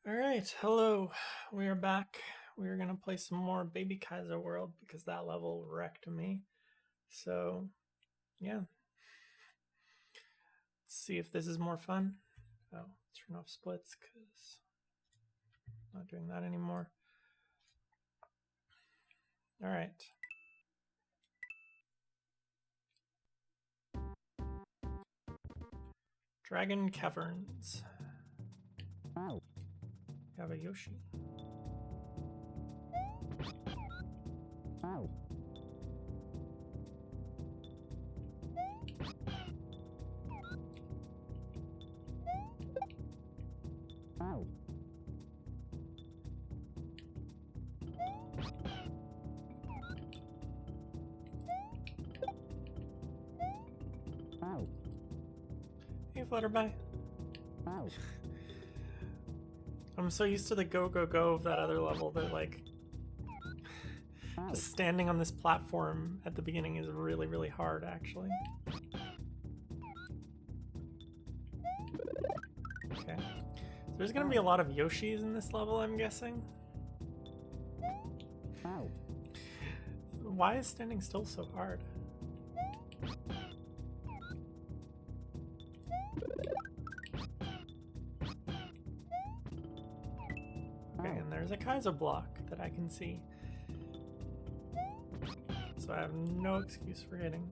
Alright, hello. We are back. We are going to play some more Baby Kaizo World because that level wrecked me. So, yeah. Let's see if this is more fun. Oh, turn off splits because I'm not doing that anymore. Alright. Dragon Caverns. We have a Yoshi. Hey, Flutterby. I'm so used to the go, go, go of that other level that, like, just standing on this platform at the beginning is really, really hard, actually. Okay. So there's gonna be a lot of Yoshis in this level, I'm guessing. Why is standing still so hard? Okay, and there's a Kaizo block that I can see. So I have no excuse for hitting.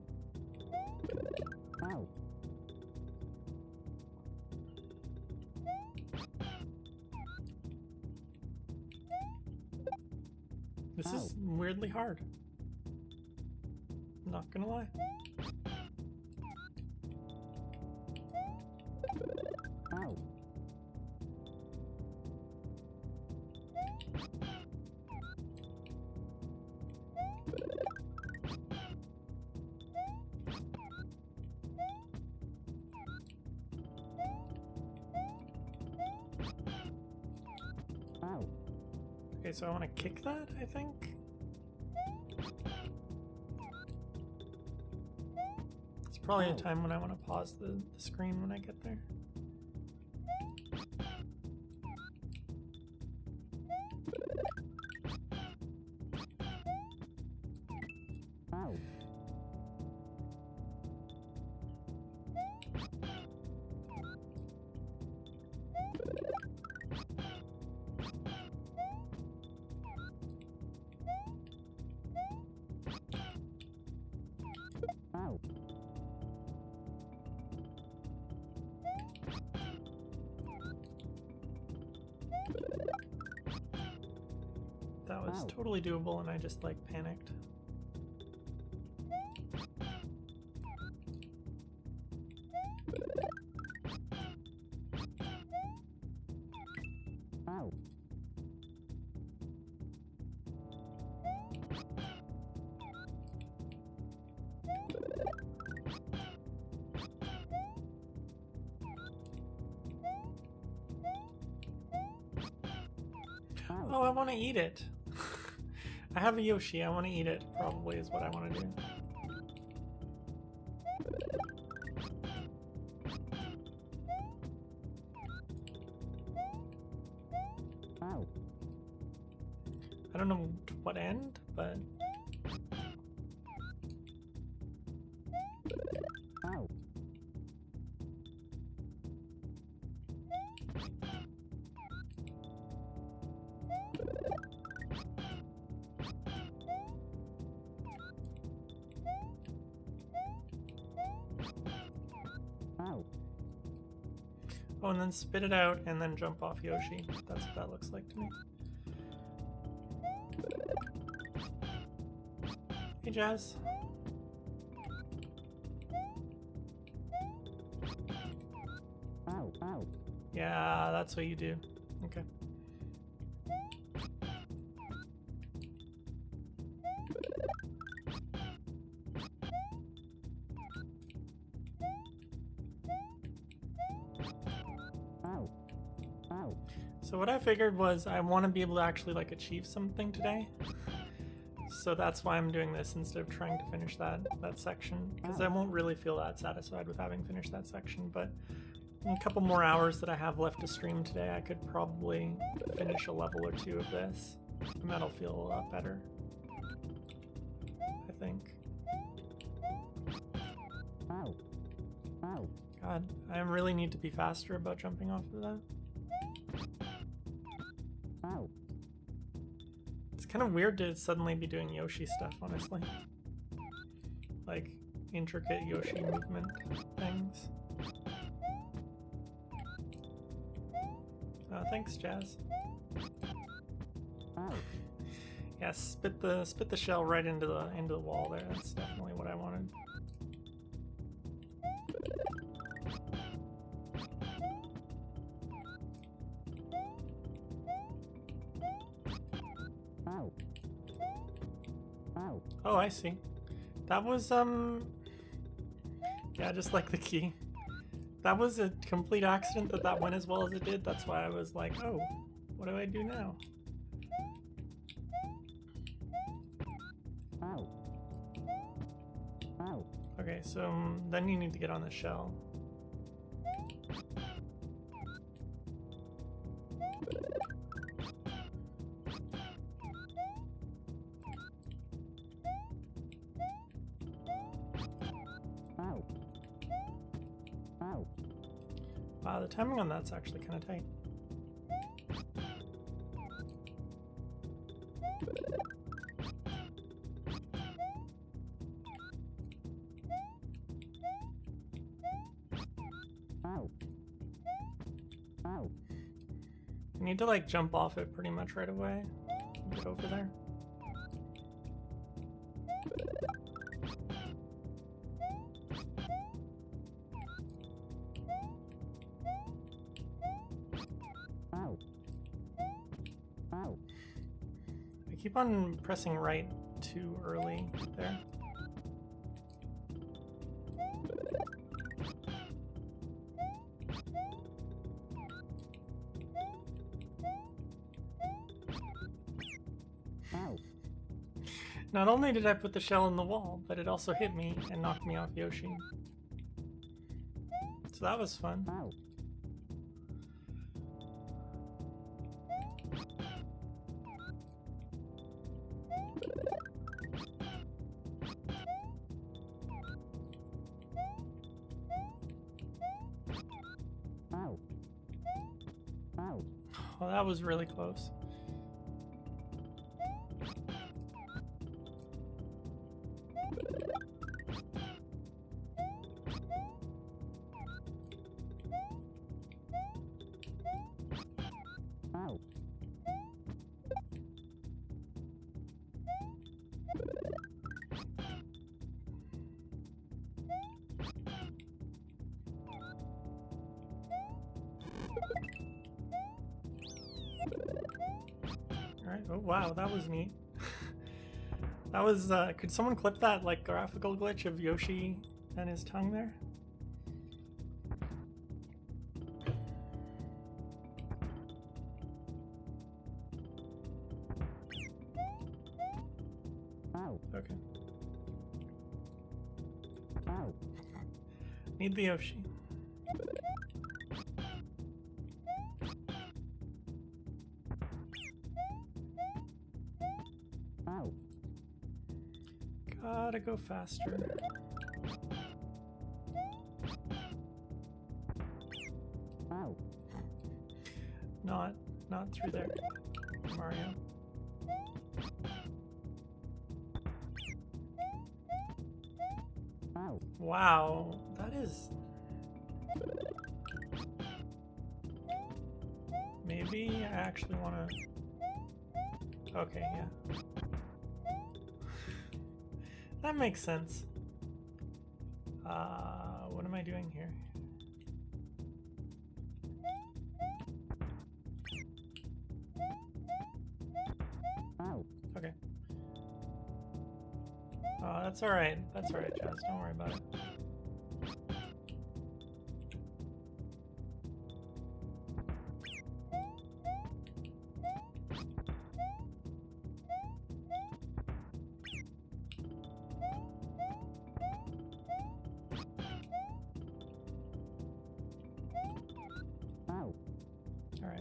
This is weirdly hard. Not gonna lie. Okay, so I want to kick that, I think. It's probably a time when I want to pause the screen when I get there. That was totally doable and I just, like, panicked. Oh, I want to eat it. I have a Yoshi, I want to eat it, probably is what I want to do. I don't know to what end, but... Oh, and then spit it out and then jump off Yoshi. That's what that looks like to me. Hey, Jazz. Yeah, that's what you do. Okay. So what I figured was I want to be able to actually, like, achieve something today. So that's why I'm doing this instead of trying to finish that section, because I won't really feel that satisfied with having finished that section, but In a couple more hours that I have left to stream today, I could probably finish a level or two of this. And that'll feel a lot better, I think. God, I really need to be faster about jumping off of that. It's kind of weird to suddenly be doing Yoshi stuff, honestly. Like, intricate Yoshi movement things. Thanks, Jazz. Yeah, spit the shell right into the wall there. That's definitely what I wanted. Oh, I see. That was yeah, just like the key. That was a complete accident that went as well as it did. That's why I was like, oh, what do I do now? Okay, so then you need to get on the shell. Wow, the timing on that's actually kind of tight. You need to like jump off it pretty much right away and get over there. I keep on pressing right too early there. Not only did I put the shell in the wall, but it also hit me and knocked me off Yoshi. So that was fun. Oh, that was really close. Oh wow, that was neat. That was, could someone clip that, like, graphical glitch of Yoshi and his tongue there? Okay. Need the Yoshi. Gotta go faster. Not through there, Mario. Wow, that is... Maybe I actually want to... Okay, yeah. That makes sense. What am I doing here? Okay. That's alright. That's alright, Jazz. Don't worry about it.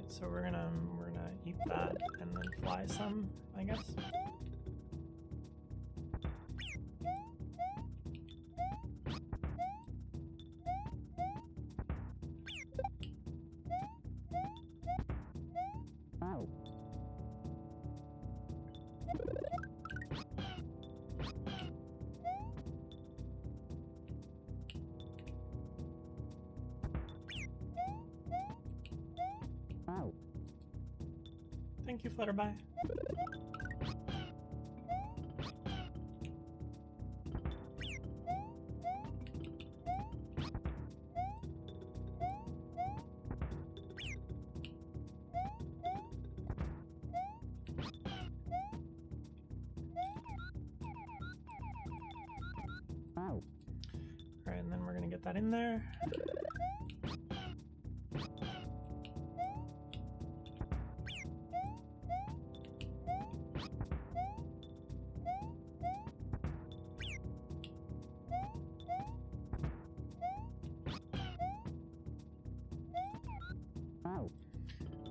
so we're gonna eat that and then fly some, I guess. Thank you, Flutterby. Alright, and then we're gonna get that in there.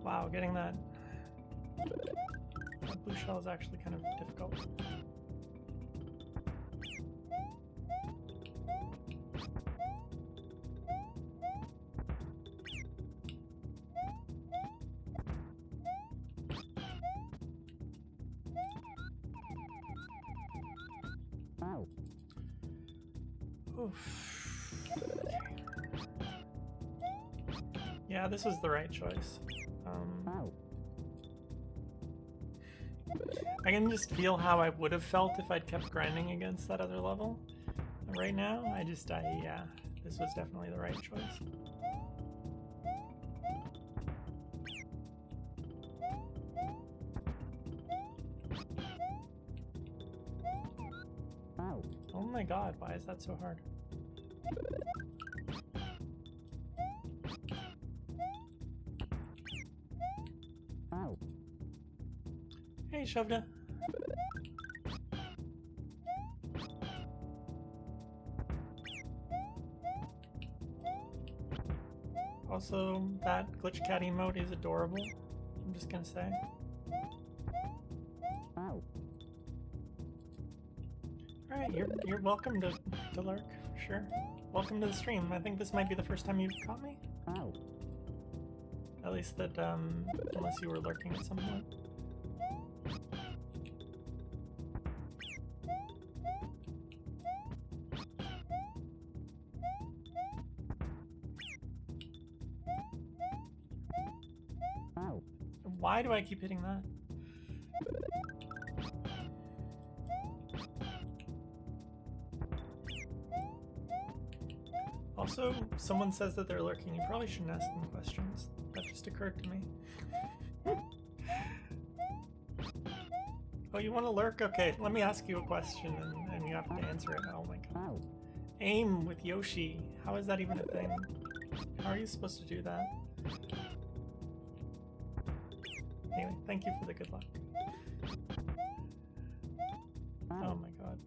Wow, getting that blue shell is actually kind of difficult. Oof. Yeah, this was the right choice. I can just feel how I would have felt if I'd kept grinding against that other level. Right now, yeah, this was definitely the right choice. Oh my god, why is that so hard? Hey, Shovda. Also, that glitch cat emote is adorable. I'm just gonna say. Alright, you're welcome to lurk, for sure. Welcome to the stream. I think this might be the first time you've caught me. At least that, unless you were lurking at some point. Why do I keep hitting that? Also, someone says that they're lurking. You probably shouldn't ask them questions. That just occurred to me. Oh, you want to lurk? Okay, let me ask you a question and you have to answer it. Oh my god. Aim with Yoshi. How is that even a thing? How are you supposed to do that? Anyway, thank you for the good luck. Oh my god.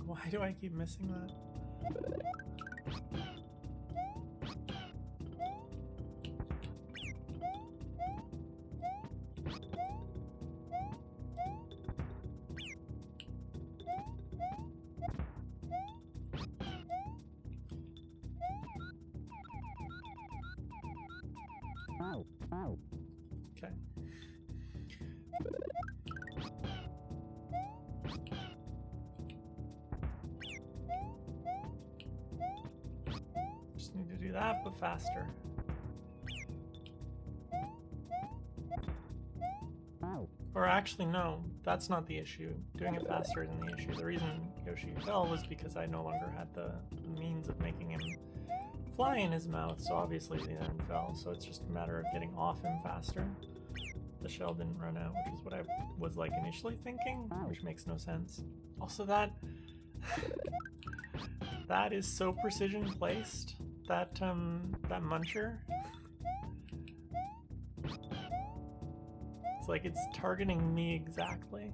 Why do I keep missing that? Okay. Just need to do that, but faster. Or actually, no, that's not the issue. Doing it faster isn't the issue. The reason Yoshi fell was because I no longer had the means of making him fly in his mouth, so obviously he then fell. So it's just a matter of getting off him faster. the shell didn't run out, which is what I was like initially thinking, which makes no sense. Also that that is so precision placed, that muncher. It's like it's targeting me exactly.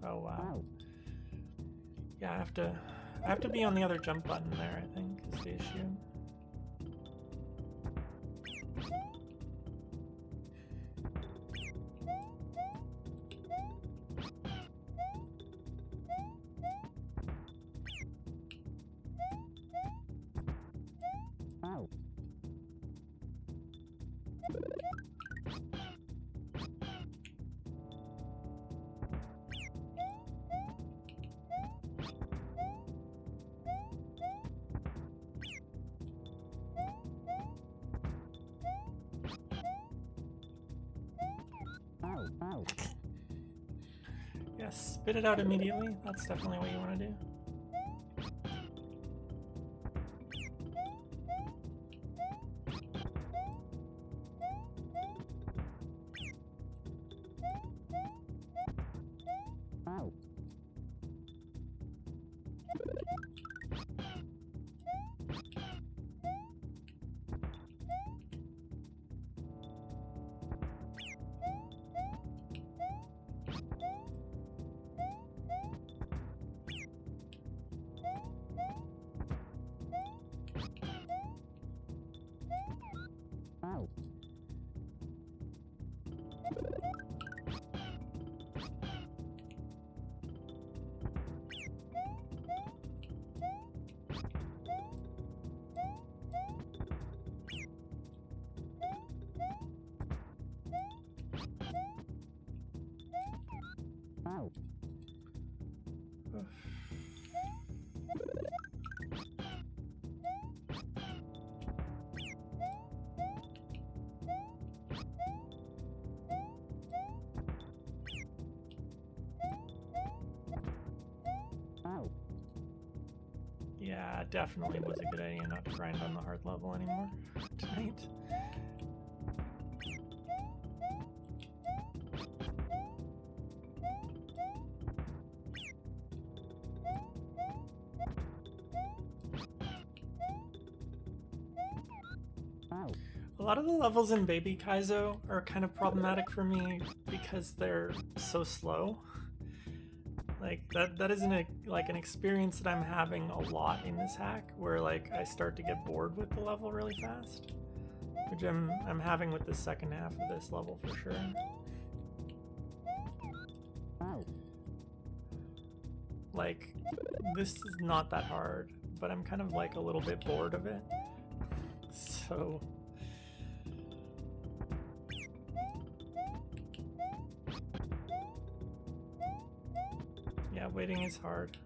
Oh wow. Yeah, I have to be on the other jump button there, I think, is the issue. Yes, spit it out immediately. That's definitely what you want to do. Yeah, definitely was a good idea not to grind on the hard level anymore tonight. A lot of the levels in Baby Kaizo are kind of problematic for me because they're so slow. Like that isn't an experience that I'm having a lot in this hack, where like I start to get bored with the level really fast, which I'm having with the second half of this level for sure. Like this is not that hard, but I'm kind of like a little bit bored of it. So yeah, waiting is hard.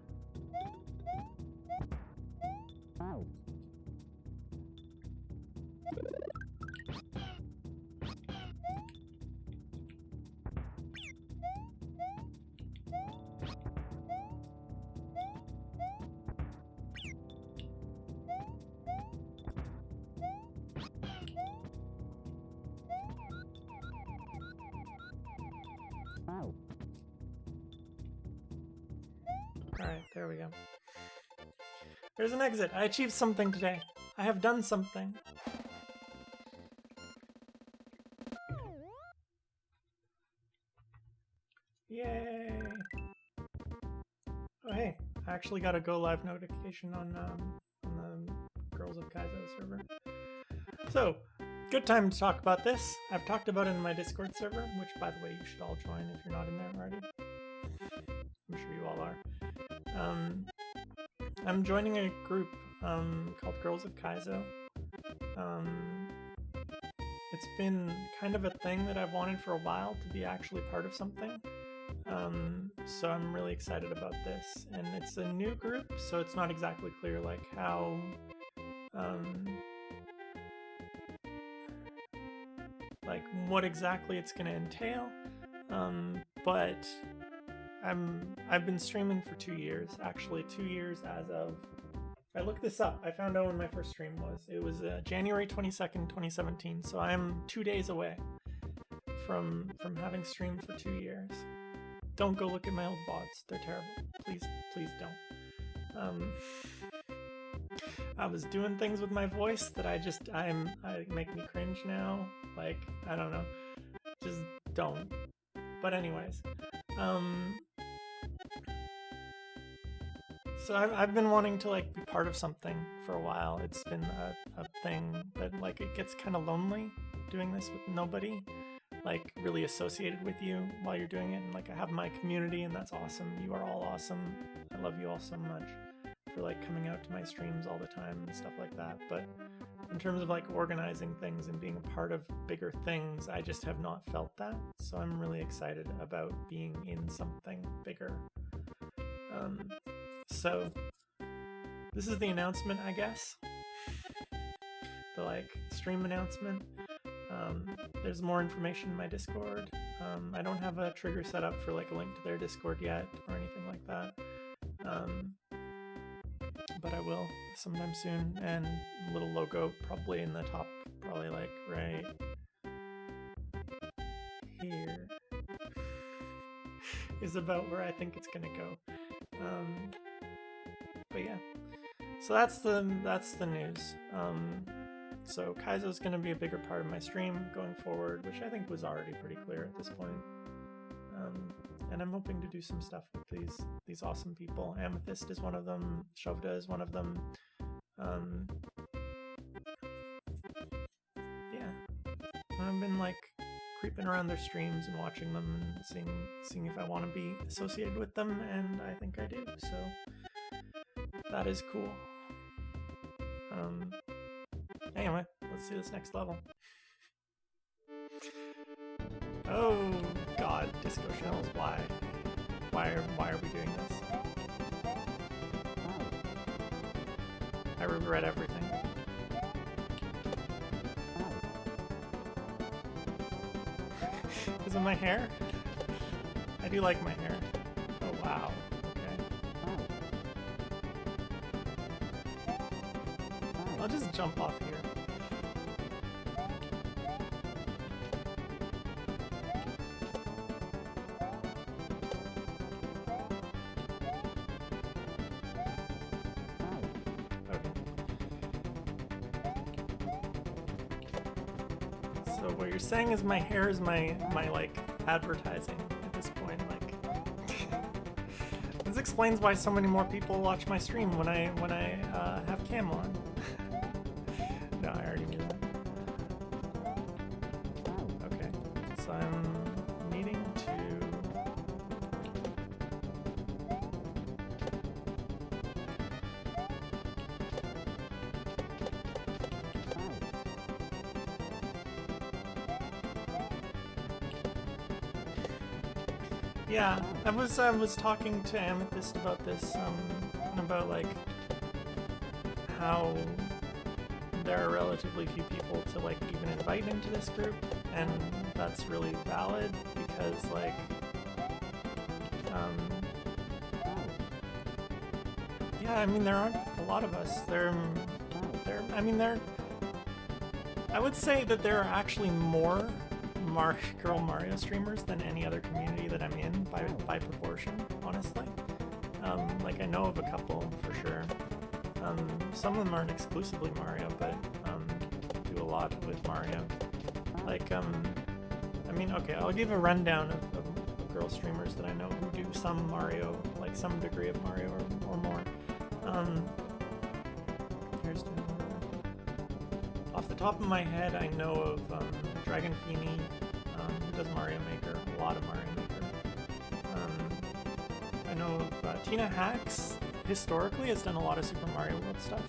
Alright, there we go. There's an exit. I achieved something today. I have done something. Yay! Oh hey, I actually got a go live notification on the Girls of Kaizo server. So, good time to talk about this. I've talked about it in my Discord server, which by the way you should all join if you're not in there already. I'm sure you all are. I'm joining a group called Girls of Kaizo. It's been kind of a thing that I've wanted for a while to be actually part of something. So I'm really excited about this. And it's a new group, so it's not exactly clear like how like what exactly it's going to entail. But I've been streaming for 2 years. Actually, 2 years as of. I looked this up. I found out when my first stream was. It was January 22nd, 2017. So I'm 2 days away from having streamed for 2 years. Don't go look at my old VODs. They're terrible. Please don't. I was doing things with my voice that I make me cringe now. Like, I don't know. Just don't. But anyways, so I've been wanting to like be part of something for a while. It's been a thing that like it gets kind of lonely doing this with nobody like really associated with you while you're doing it. And like I have my community, and that's awesome. You are all awesome. I love you all so much for like coming out to my streams all the time and stuff like that. But in terms of like organizing things and being a part of bigger things, I just have not felt that. So I'm really excited about being in something bigger. So this is the announcement, I guess. The like stream announcement. There's more information in my Discord. I don't have a trigger set up for like a link to their Discord yet or anything like that. But I will sometime soon, and a little logo probably in the top, probably like right here is about where I think it's gonna go. But yeah, so that's the news. So Kaizo is gonna be a bigger part of my stream going forward, which I think was already pretty clear at this point. And I'm hoping to do some stuff with these awesome people. Amethyst is one of them. Shovda is one of them. Yeah, I've been like creeping around their streams and watching them and seeing if I want to be associated with them, and I think I do. So that is cool. Anyway, let's see this next level. Oh God, Disco Shells, why are we doing this? I regret everything. Is it my hair? I do like my hair. Oh wow, okay. I'll just jump off here. What you're saying is my hair is my like advertising at this point. Like this explains why so many more people watch my stream when I have cam on. No, I already knew that. Okay, so I'm needing to. Yeah, I was talking to Amethyst about this, and about like how there are relatively few people to like even invite into this group, and that's really valid because like yeah, I mean there aren't a lot of us. I would say that there are actually more girl Mario streamers than any other community that I'm in by proportion, honestly. Like I know of a couple for sure. Some of them aren't exclusively Mario, but do a lot with Mario. Like I mean, okay, I'll give a rundown of girl streamers that I know who do some Mario, like some degree of Mario or more. Here's off the top of my head, I know of Dragon Feeney, who does Mario Maker, a lot of Mario Maker. I know of Tina Hacks, historically, has done a lot of Super Mario World stuff.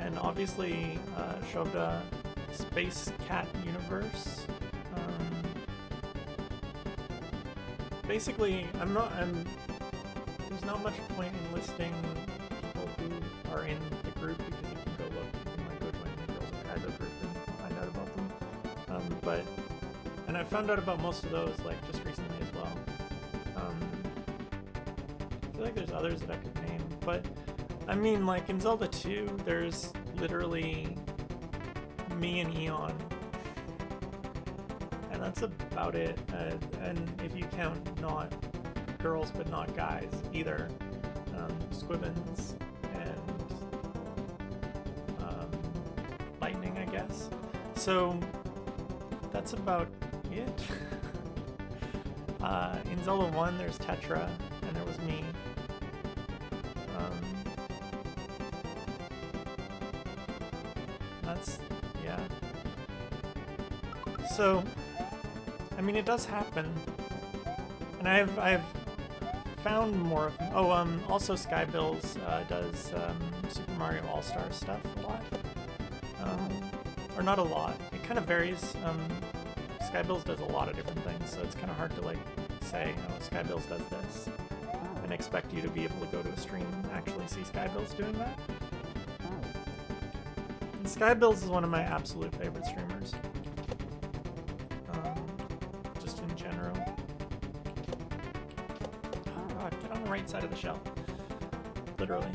And obviously, Shovda Space Cat Universe. Basically, there's not much point in listing people who are in the group because you can go look, you can like go join the Girls of Kaizo group and find out about them. But And I found out about most of those like just recently as well. I feel like there's others that I could name, but I mean, like in Zelda 2, there's literally me and Eon, and that's about it. And if you count not girls but not guys either, Squibbins and Lightning, I guess. So that's about it. In Zelda 1, there's Tetra, and there was me. That's, yeah. So, I mean, it does happen, and I've found more of them. Oh, also Skybills does Super Mario All-Star stuff a lot. Or not a lot. It kind of varies. Skybills does a lot of different things, so it's kind of hard to like say, oh, Skybills does this, and expect you to be able to go to a stream and actually see Skybills doing that. And Skybills is one of my absolute favorite streamers. Just in general. Oh god, get on the right side of the shell. Literally.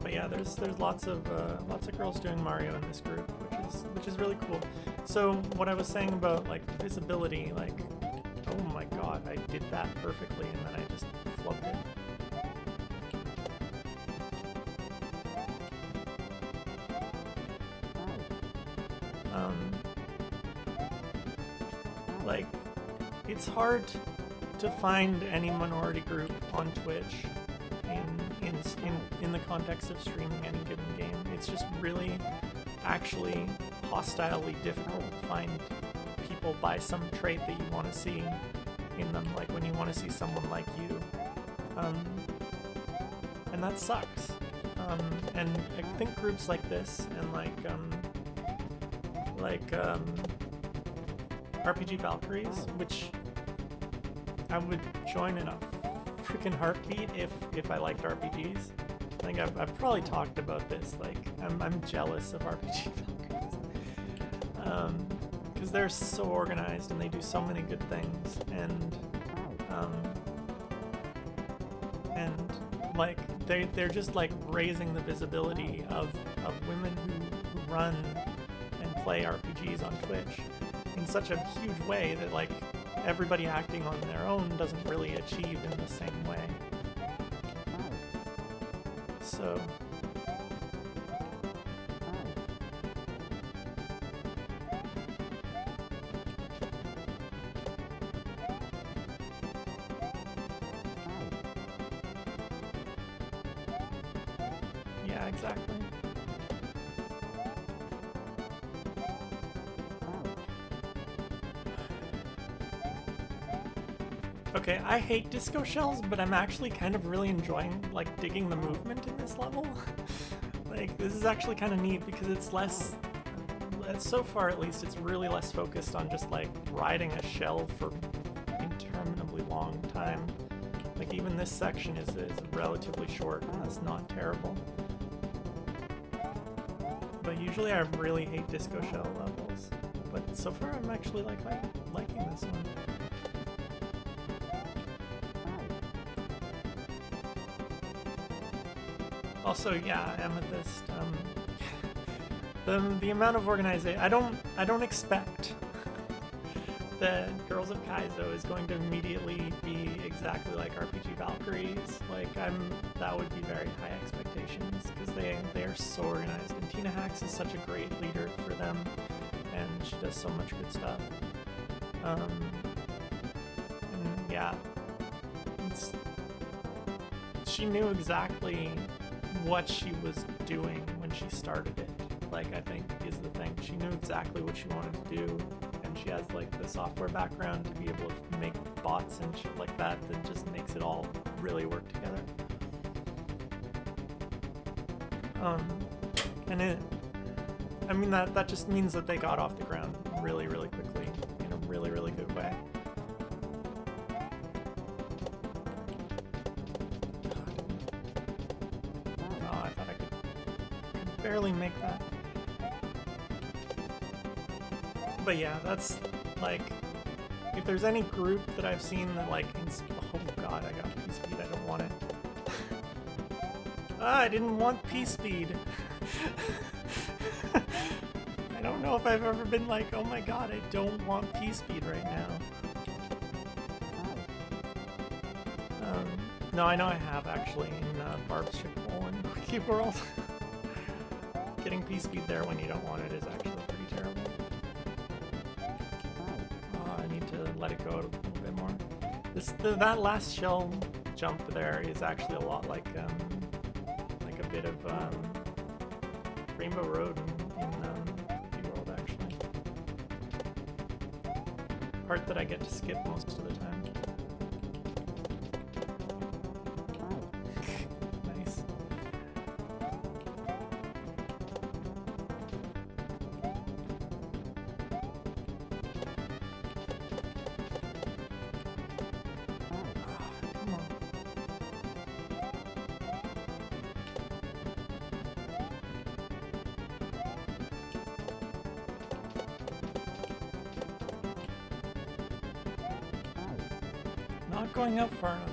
But yeah, there's lots of girls doing Mario in this group, which is really cool. So what I was saying about like visibility, like, oh my god, I did that perfectly, and then I just flubbed it. Like, it's hard to find any minority group on Twitch in the context of streaming any given game. It's just really actually hostilely difficult to find people by some trait that you want to see in them, like when you want to see someone like you. And that sucks. And I think groups like this and like RPG Valkyries, which I would join in a freaking heartbeat if I liked RPGs. I think I've probably talked about this. Like, I'm jealous of RPG Valkyries because they're so organized and they do so many good things, and like they're just like raising the visibility of women who run and play RPGs on Twitch in such a huge way that like everybody acting on their own doesn't really achieve in the same way. So yeah, exactly. Okay, I hate disco shells, but I'm actually kind of really enjoying, like, digging the movement in this level. Like, this is actually kind of neat because it's less, so far at least, it's really less focused on just, like, riding a shell for interminably long time. Like, even this section is relatively short, and that's not terrible. But usually I really hate disco shell levels. But so far I'm actually, like, liking this one. Also, yeah, Amethyst. The amount of organization. I don't expect that Girls of Kaizo is going to immediately be exactly like RPG Valkyries. Like, that would be very high expectations because they are so organized. And Tina Hacks is such a great leader for them, and she does so much good stuff. And yeah, she knew exactly what she was doing when she started it, like, I think is the thing. She knew exactly what she wanted to do, and she has like the software background to be able to make bots and shit like that just makes it all really work together. And I mean that just means that they got off the ground really, really quickly in a really, really good way. barely make that. But yeah, that's like, if there's any group that I've seen that like, oh god, I got P-Speed, I don't want it. I didn't want P-Speed. I don't know if I've ever been like, oh my god, I don't want P-Speed right now. No, I know I have actually in Barb's Ship Bowl and Quickie World. Getting P-Speed there when you don't want it is actually pretty terrible. I need to let it go a little bit more. That last shell jump there is actually a lot like a bit of Rainbow Road in Quickie World actually. Part that I get to skip most of the time. Nice. Come on. Not going up far enough.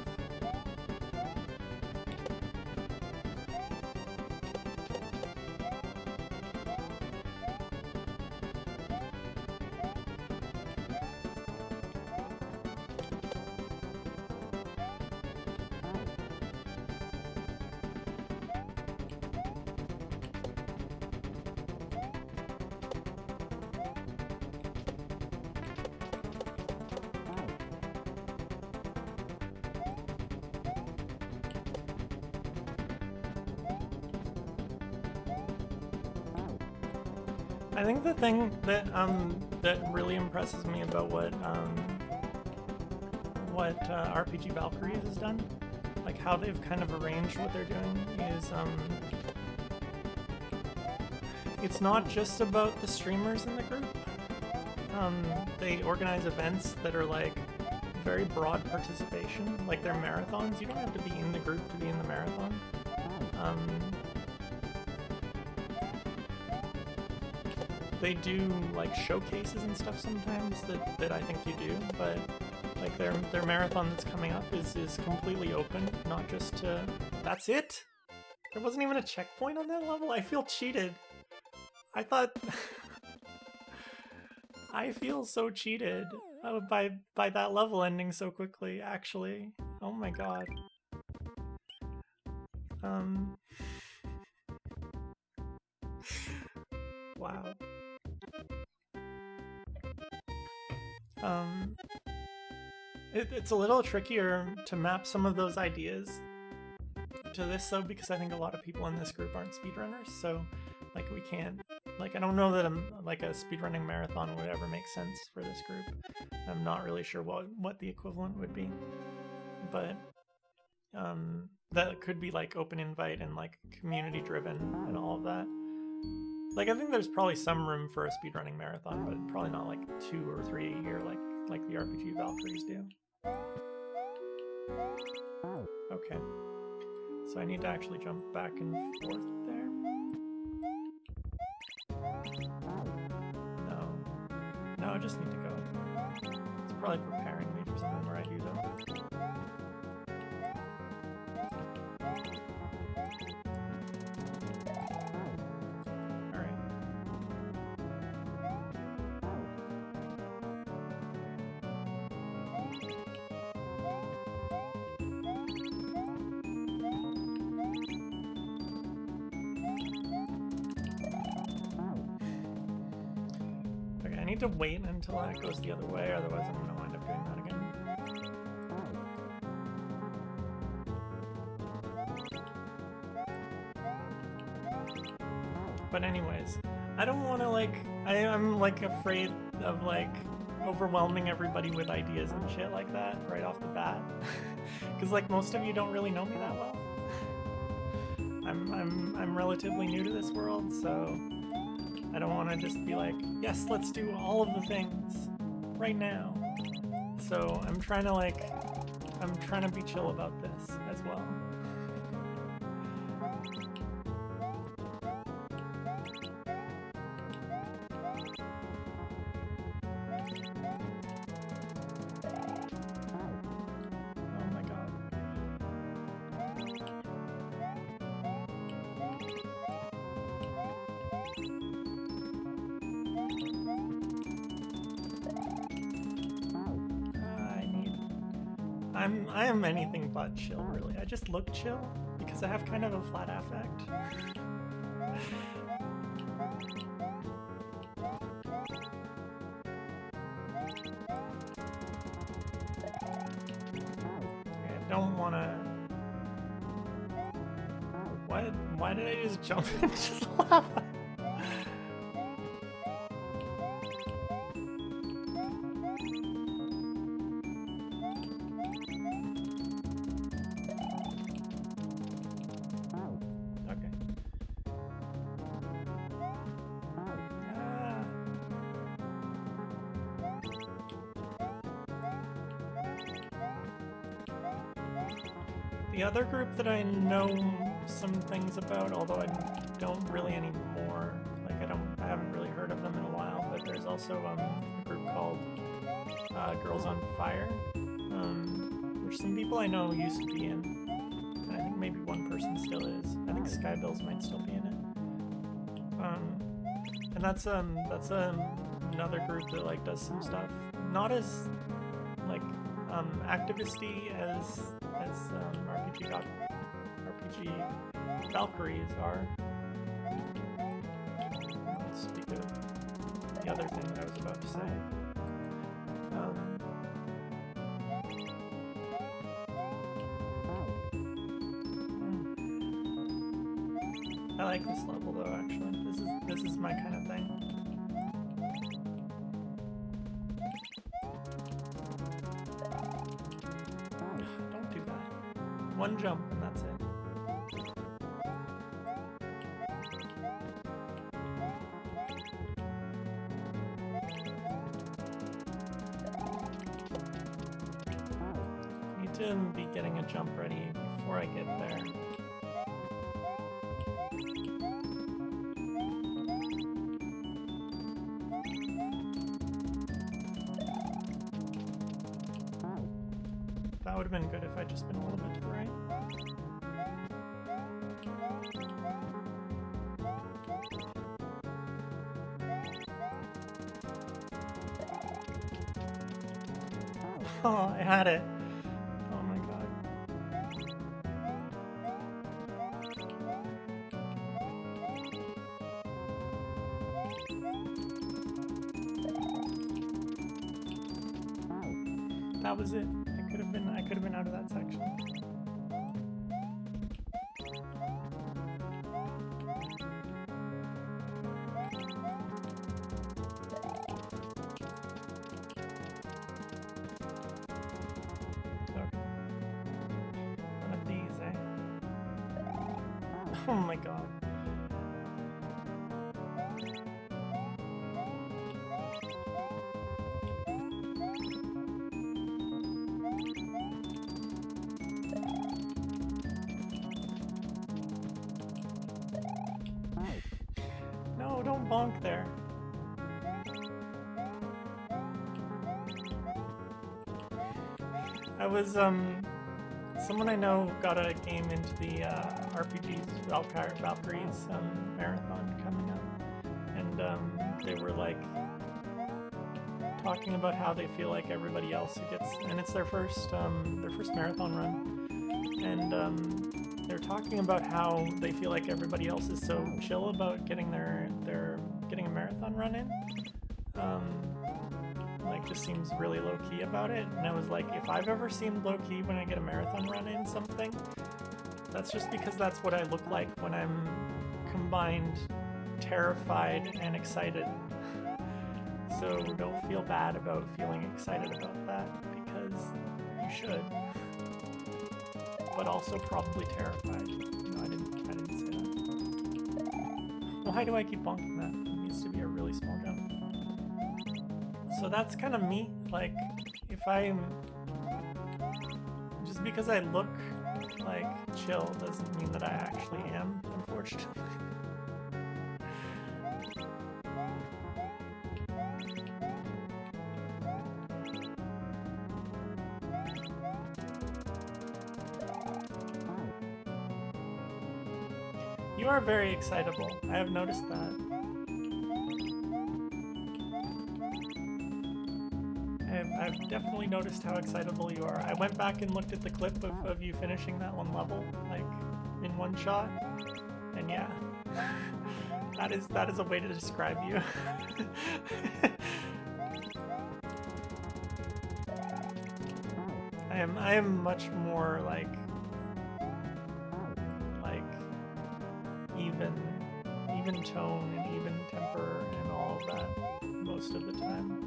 I think the thing that really impresses me about what RPG Valkyries has done, like how they've kind of arranged what they're doing, is it's not just about the streamers in the group. They organize events that are like very broad participation, like they're marathons. You don't have to be in the group to be in the marathon. They do like showcases and stuff sometimes that I think you do, but like their marathon that's coming up is completely open, not just to... That's it? There wasn't even a checkpoint on that level? I feel cheated. I thought... I feel so cheated by that level ending so quickly, actually. Oh my god. Wow. It's a little trickier to map some of those ideas to this though, because I think a lot of people in this group aren't speedrunners, so like we can't, like I don't know that like a speedrunning marathon would ever make sense for this group. I'm not really sure what the equivalent would be, but that could be like open invite and like community driven and all of that. Like I think there's probably some room for a speedrunning marathon, but probably not like 2 or 3 a year like the RPG Valkyries do. Okay. So I need to actually jump back and forth there. No, I just need to go. It's probably preparing me for something where I do though. I need to wait until that goes the other way, otherwise I'm gonna wind up doing that again. But anyways, I don't want to like, I'm like afraid of like overwhelming everybody with ideas and shit like that right off the bat. Because like most of you don't really know me that well. I'm relatively new to this world, so I don't want to just be like, yes, let's do all of the things right now. So I'm trying to be chill about this as well. I am anything but chill, really. I just look chill because I have kind of a flat affect. I don't wanna... Why did I just jump into the lava? The other group that I know some things about, although I don't really anymore, like I haven't really heard of them in a while, but there's also a group called Girls on Fire, which some people I know used to be in, and I think maybe one person still is. I think Skybills might still be in it. And that's another group that like does some stuff, not as like activisty as RPG Valkyries are. Let's speak of the other thing that I was about to say. I like this level though, actually. This is my kind of thing. Don't do that. One jump and that's it. I need to be getting a jump ready before I get there. That would have been good if I'd just been a little bit to the right. Oh, I had it. Oh my god. That was it. I could have been out of that section. Okay. One of these, eh? Oh my god. No, don't bonk there. I was, someone I know got a game into the RPGs Valkyries marathon coming up, and they were like talking about how they feel like everybody else who gets, and it's their first marathon run, and they're talking about how they feel like everybody else is so chill about getting getting a marathon run in. Like just seems really low-key about it, and I was like, if I've ever seemed low-key when I get a marathon run in something, that's just because that's what I look like when I'm combined terrified and excited. So don't feel bad about feeling excited about that, because you should, but also probably terrified. No, I didn't say that. Why do I keep bonking that? It needs to be a really small jump. So that's kind of me. Like, if I'm... Just because I look, like, chill doesn't mean that I actually am, unfortunately. You are very excitable. I have noticed that. I've definitely noticed how excitable you are. I went back and looked at the clip of you finishing that one level, like, in one shot, and yeah. That is a way to describe you. I am much more like even tone and even temper and all of that most of the time.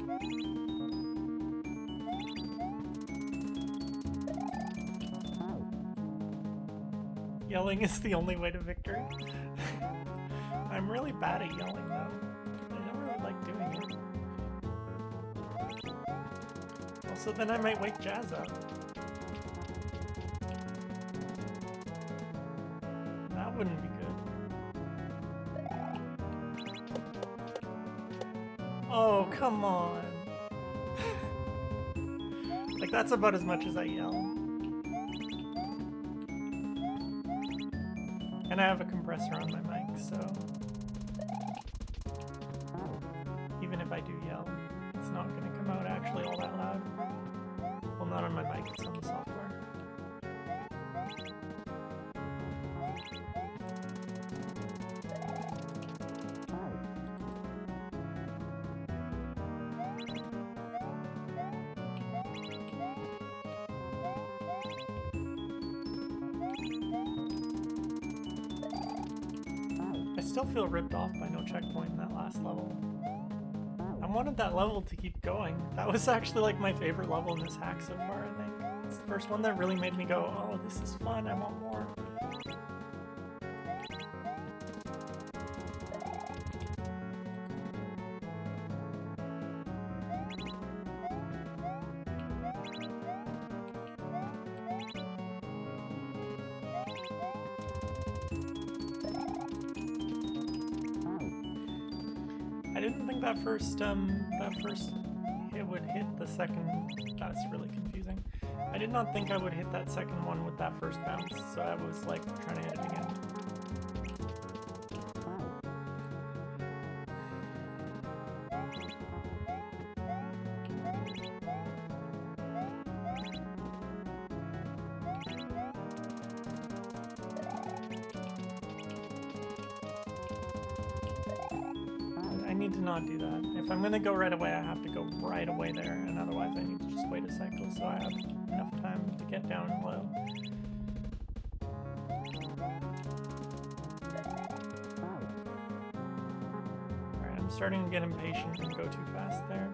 Yelling is the only way to victory. I'm really bad at yelling though. I don't really like doing it. Also, then I might wake Jazz up. That wouldn't be good. Oh, come on. Like, that's about as much as I yell. And I have a compressor on my mic, so even if I do yell, it's not going to come out actually all that loud. Well, not on my mic, it's on the software. I still feel ripped off by no checkpoint in that last level. I wanted that level to keep going. That was actually like my favorite level in this hack so far, I think. It's the first one that really made me go, oh, this is fun, I want more. I didn't think that first hit would hit the second. That's really confusing. I did not think I would hit that second one with that first bounce, so I was like trying to hit it again. I need to not do that. If I'm gonna go right away, I have to go right away there, and otherwise I need to just wait a cycle so I have enough time to get down low. Alright, I'm starting to get impatient and go too fast there.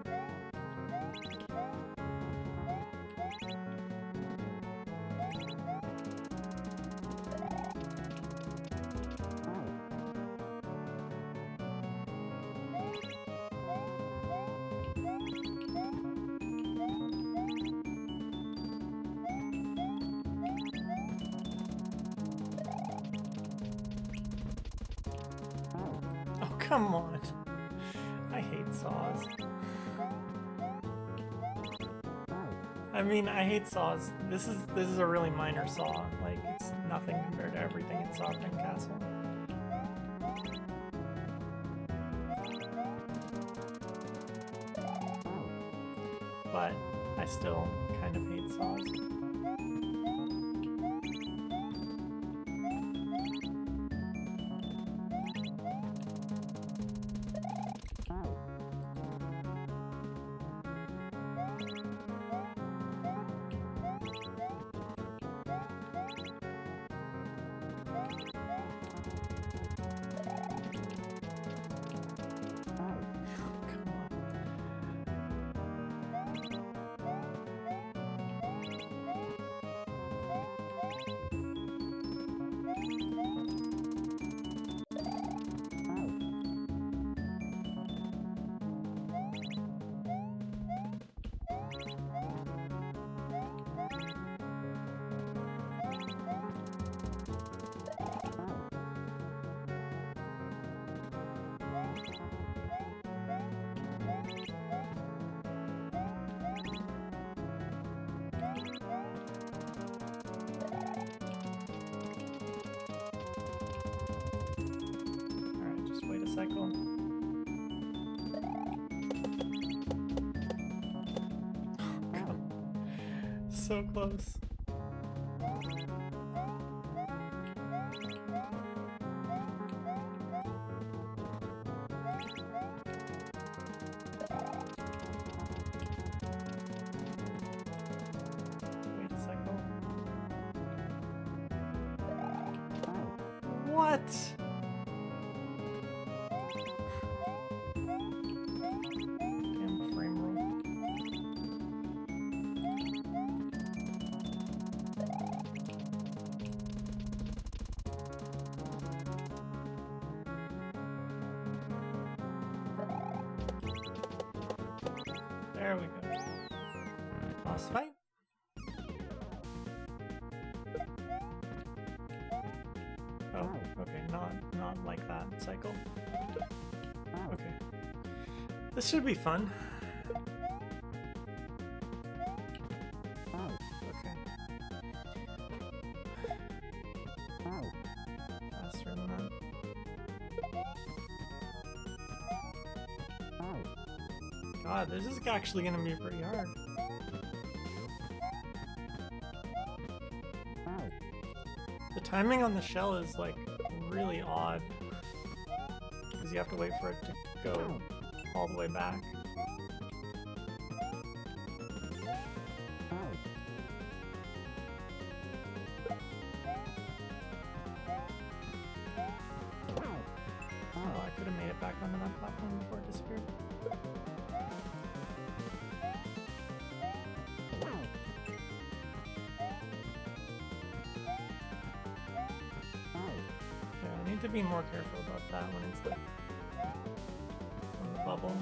Come on. I hate saws. I mean, I hate saws. This is a really minor saw. Like, it's nothing compared to everything in Sovereign Castle. But I still kind of hate saws. Cycle. Oh, so close. Wait a second. What? Damn frame roll. There we go. Boss fight. Oh, okay, not like that cycle. Okay. This should be fun. Okay. Faster than that. God, this is actually gonna be pretty hard. The timing on the shell is like really odd because you have to wait for it to go all the way back. Oh, I could have made it back onto that platform before it disappeared. I need to be more careful about that when it's like on the bubble.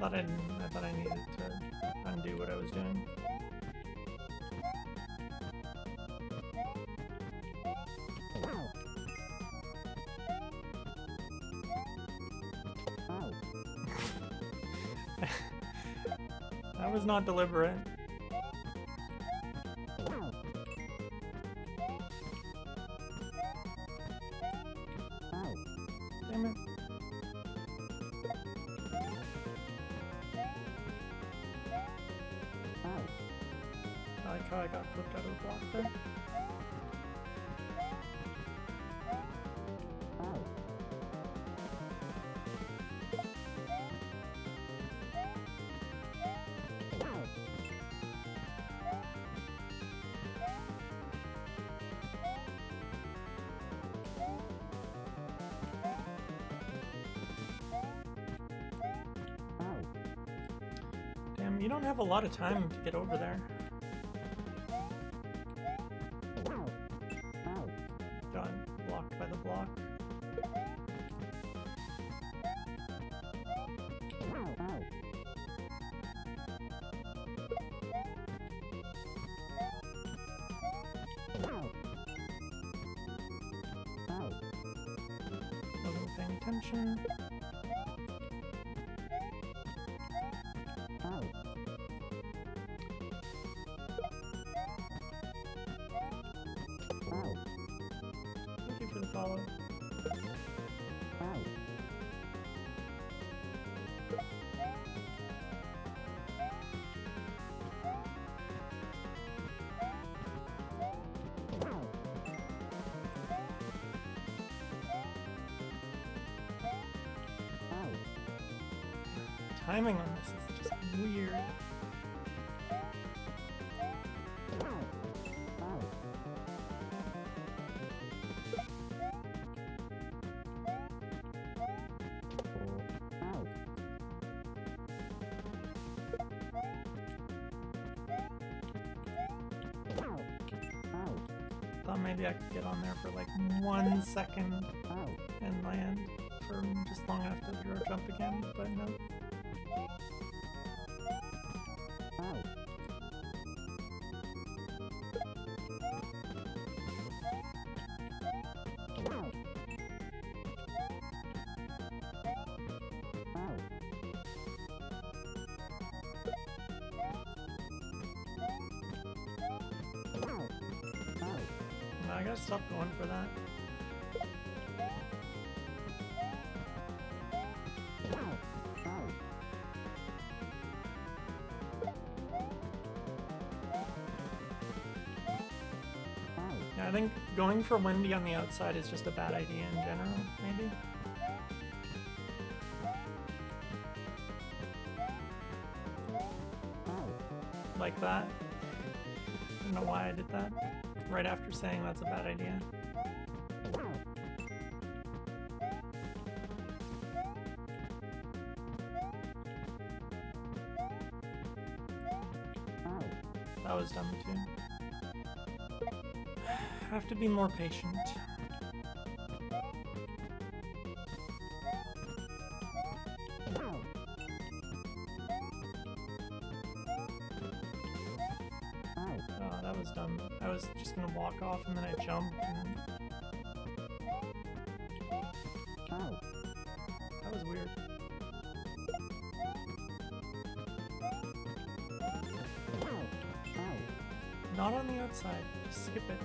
I thought I needed to undo what I was doing. That was not deliberate. Damn it. I like how I got flipped out of the block there. Damn, you don't have a lot of time to get over there. Got blocked by the block. Wasn't paying attention. Thank you for the follow. Timing on this is just weird. Thought maybe I could get on there for like 1 second and land for just long enough to hero jump again, but no. I gotta stop going for that. Yeah, I think going for Wendy on the outside is just a bad idea in general, maybe. Like that. I don't know why I did that. Right after saying that's a bad idea. That was dumb too. I have to be more patient. Oh, that was dumb. I was just gonna walk off and then I jumped and... That was weird. Not on the outside. Just skip it.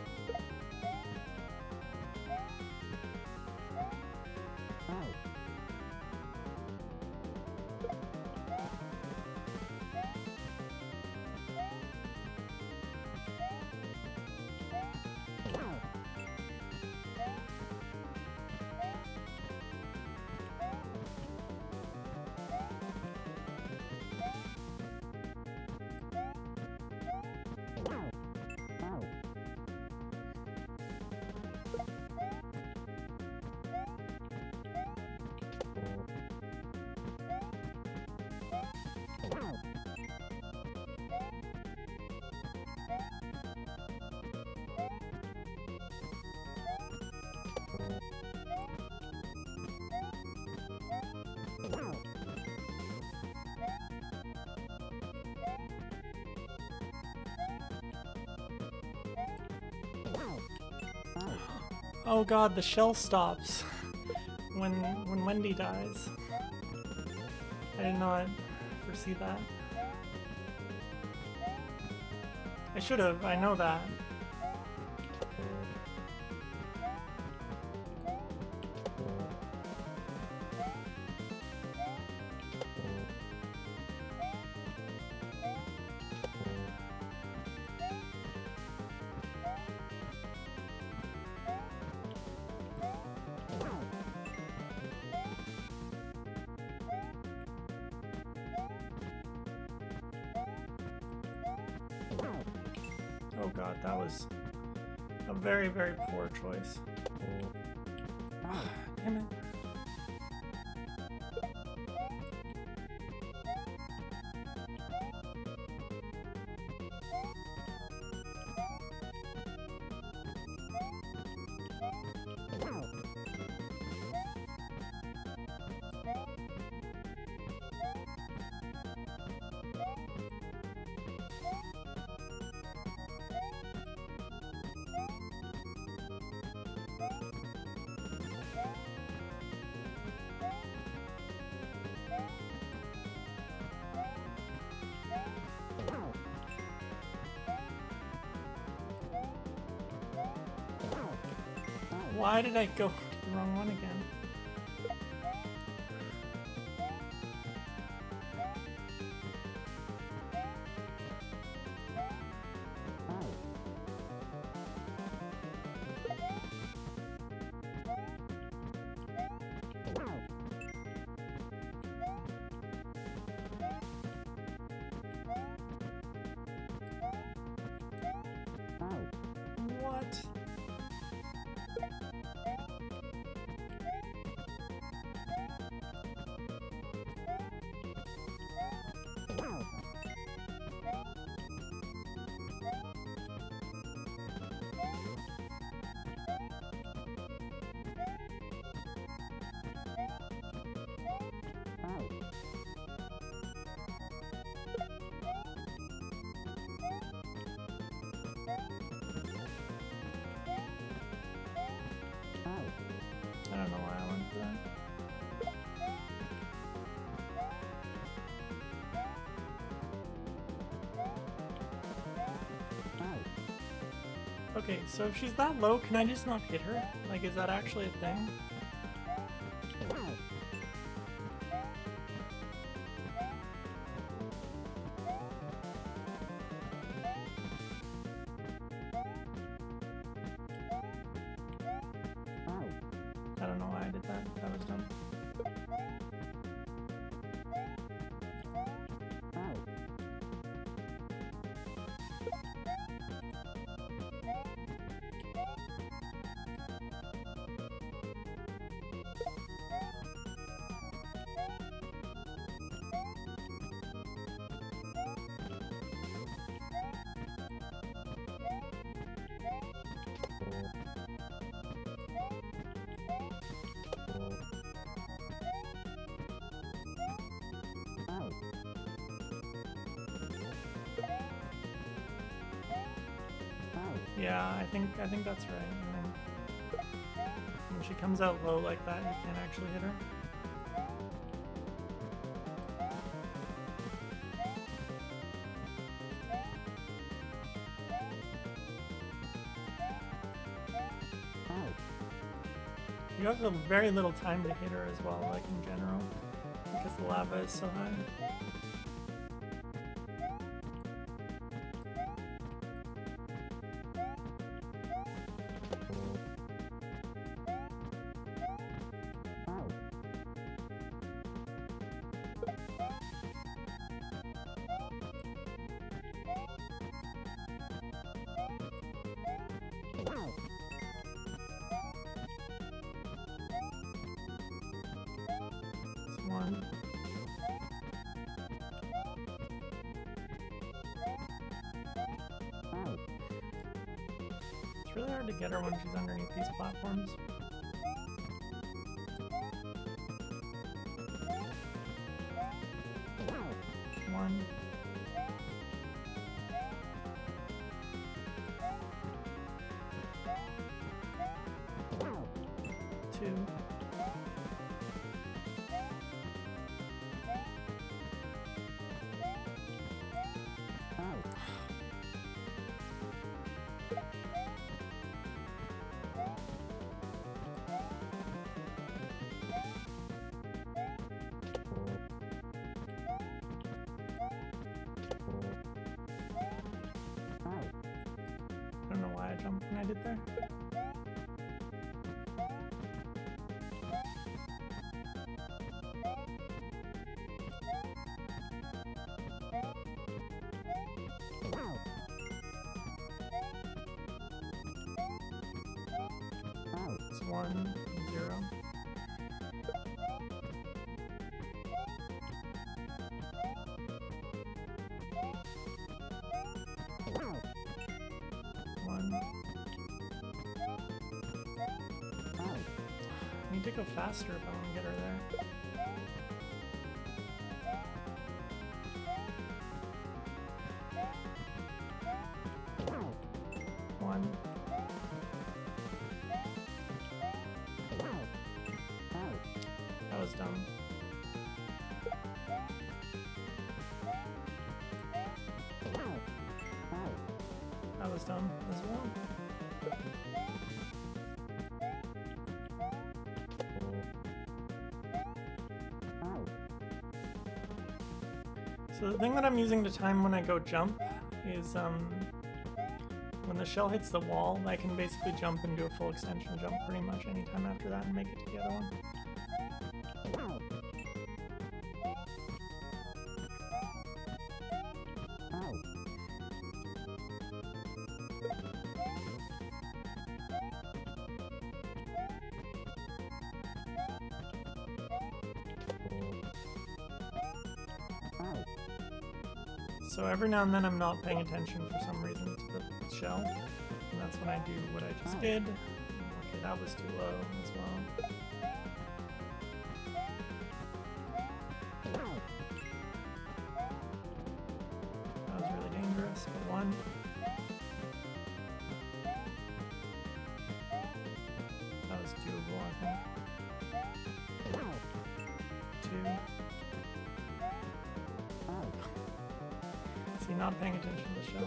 Oh god, the shell stops when Wendy dies. I did not foresee that. I should have, I know that. Oh god, that was a very, very poor choice. Ah, damn it. Why did I go to the wrong one again? What? I don't know why I went for that. Okay, so if she's that low, can I just not hit her? Like, is that actually a thing? I don't know why I did that. That was dumb. Yeah, I think that's right. And then when she comes out low like that, you can't actually hit her. You have very little time to hit her as well, like in general, because the lava is so high. One. It's really hard to get her when she's underneath these platforms. One. Two. I don't know why I jumped when I did there. It's 1, 0. I need to go faster if I want to get her there. One. That was dumb. That was dumb as well. So the thing that I'm using to time when I go jump is when the shell hits the wall, I can basically jump and do a full extension jump pretty much anytime after that and make it to the other one. So every now and then I'm not paying attention for some reason to the shell, and that's when I do what I just did. Okay, that was too low as well. That was really dangerous, but one. That was doable, I think. Two. See, not paying attention to the show.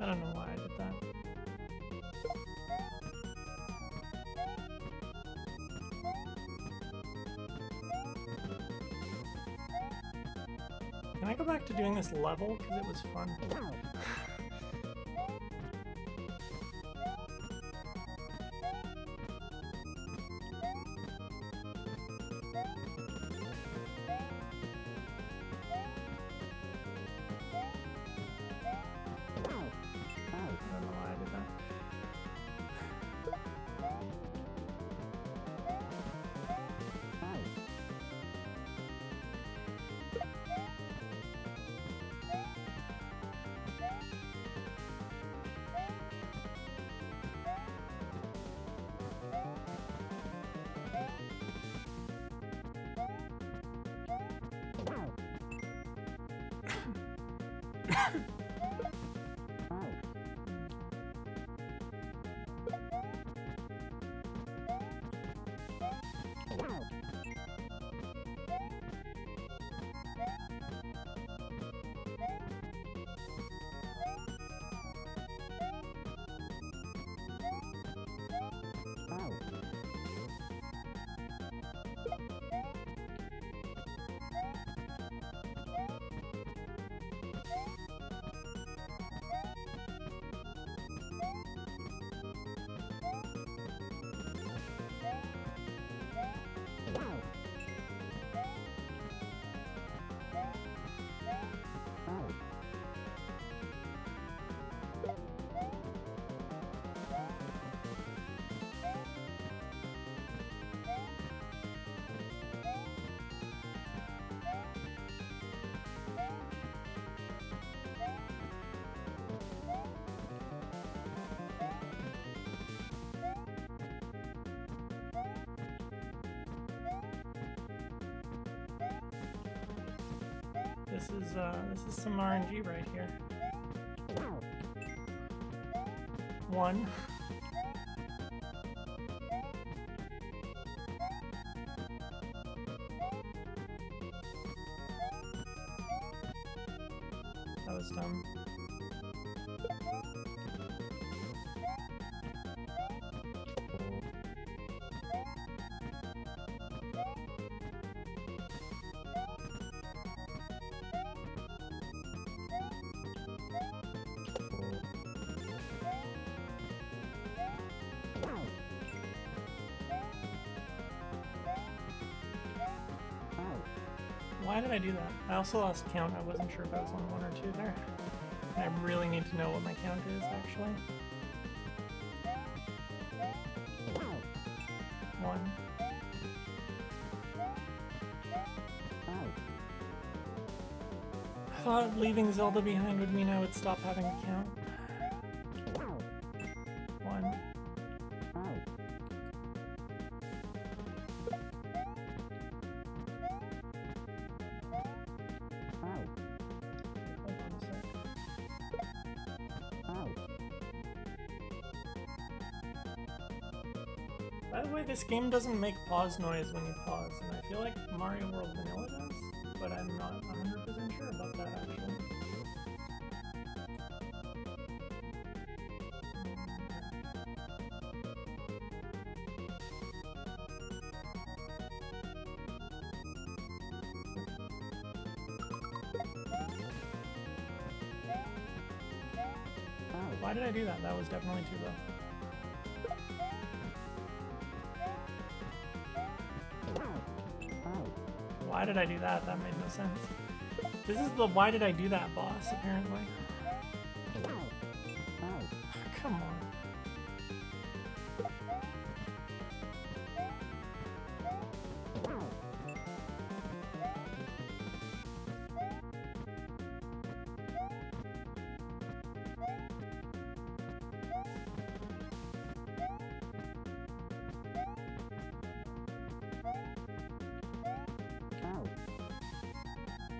I don't know why I did that. Can I go back to doing this level? Because it was fun. This is some RNG right here. 1. That was dumb. Why did I do that? I also lost count. I wasn't sure if I was on 1 or 2 there. And I really need to know what my count is, actually. 1. I thought leaving Zelda behind would mean I would stop having a count. 1. By the way, this game doesn't make pause noise when you pause, and I feel like Mario World Vanilla does, but I'm not 100% sure about that, actually. Why did I do that? That was definitely too low. Why did I do that? That made no sense. This is the why did I do that boss, apparently. Come on.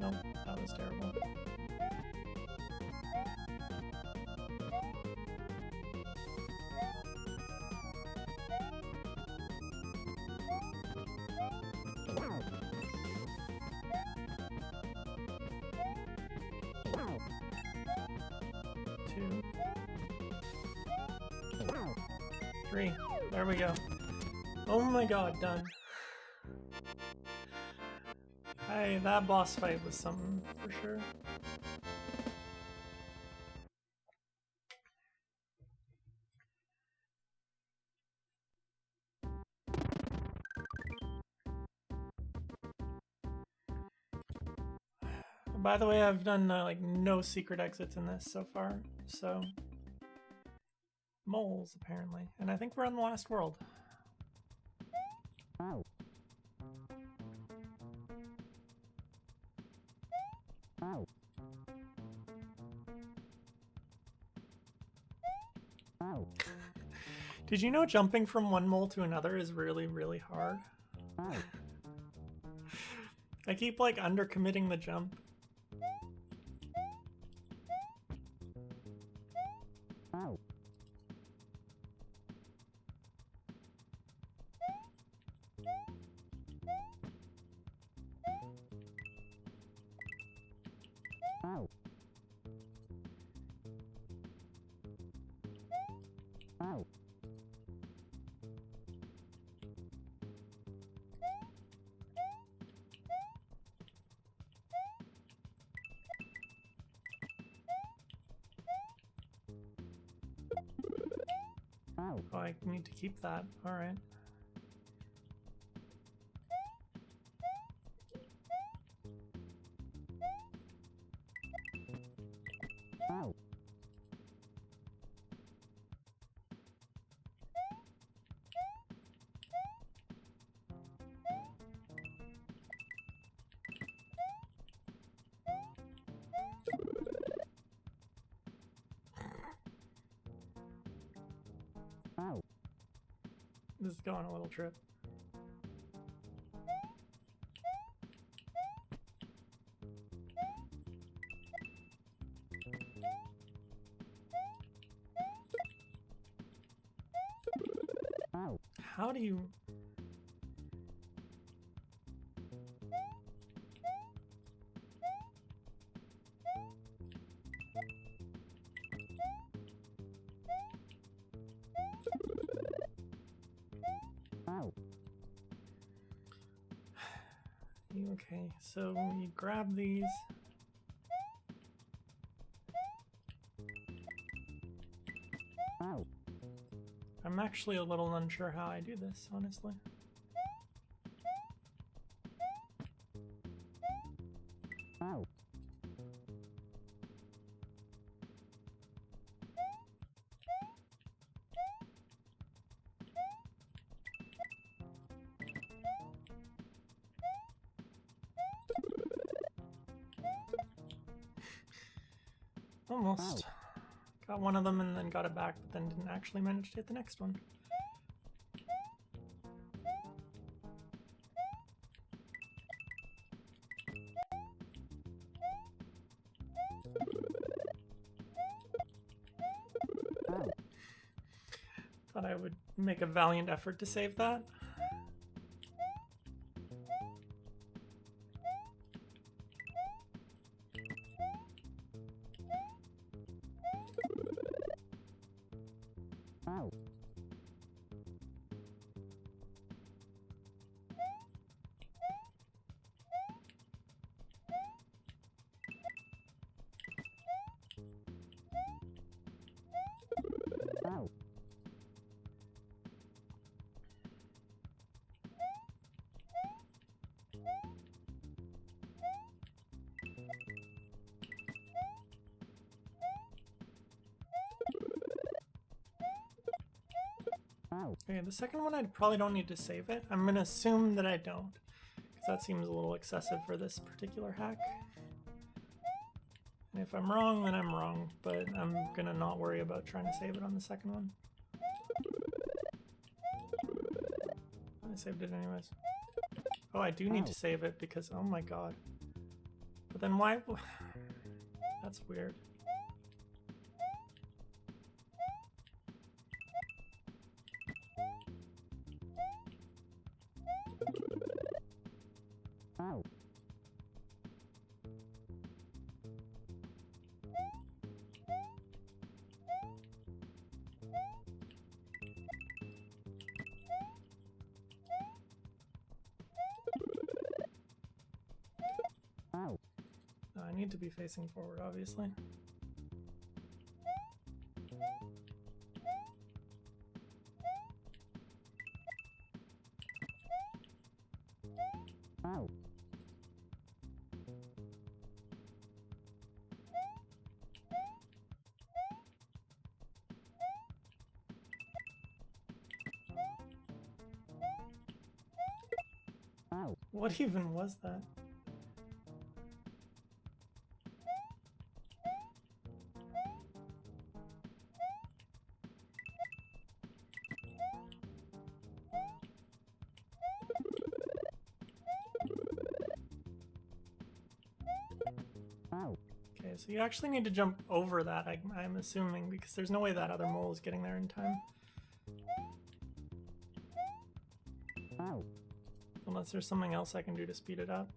Nope, that was terrible. 2, 3. There we go. Oh my god, done. Hey, that boss fight was something for sure. By the way, I've done like no secret exits in this so far, so moles apparently, and I think we're on the last world. Did you know jumping from one mole to another is really, really hard? I keep like undercommitting the jump. Oh, I need to keep that. All right. This is going a little trip. How do you... Okay, so you grab these. I'm actually a little unsure how I do this, honestly. Almost. Got one of them and then got it back, but then didn't actually manage to hit the next one. Thought I would make a valiant effort to save that. Okay, the second one I probably don't need to save it. I'm gonna assume that I don't, because that seems a little excessive for this particular hack. And if I'm wrong, then I'm wrong, but I'm gonna not worry about trying to save it on the second one. I saved it anyways. Oh, I do need to save it because, oh my god. But then why? That's weird. need to be facing forward, obviously. What even was that? Okay, so you actually need to jump over that, I'm assuming, because there's no way that other mole is getting there in time. Unless there's something else I can do to speed it up.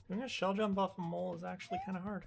Doing a shell jump off a mole is actually kind of hard.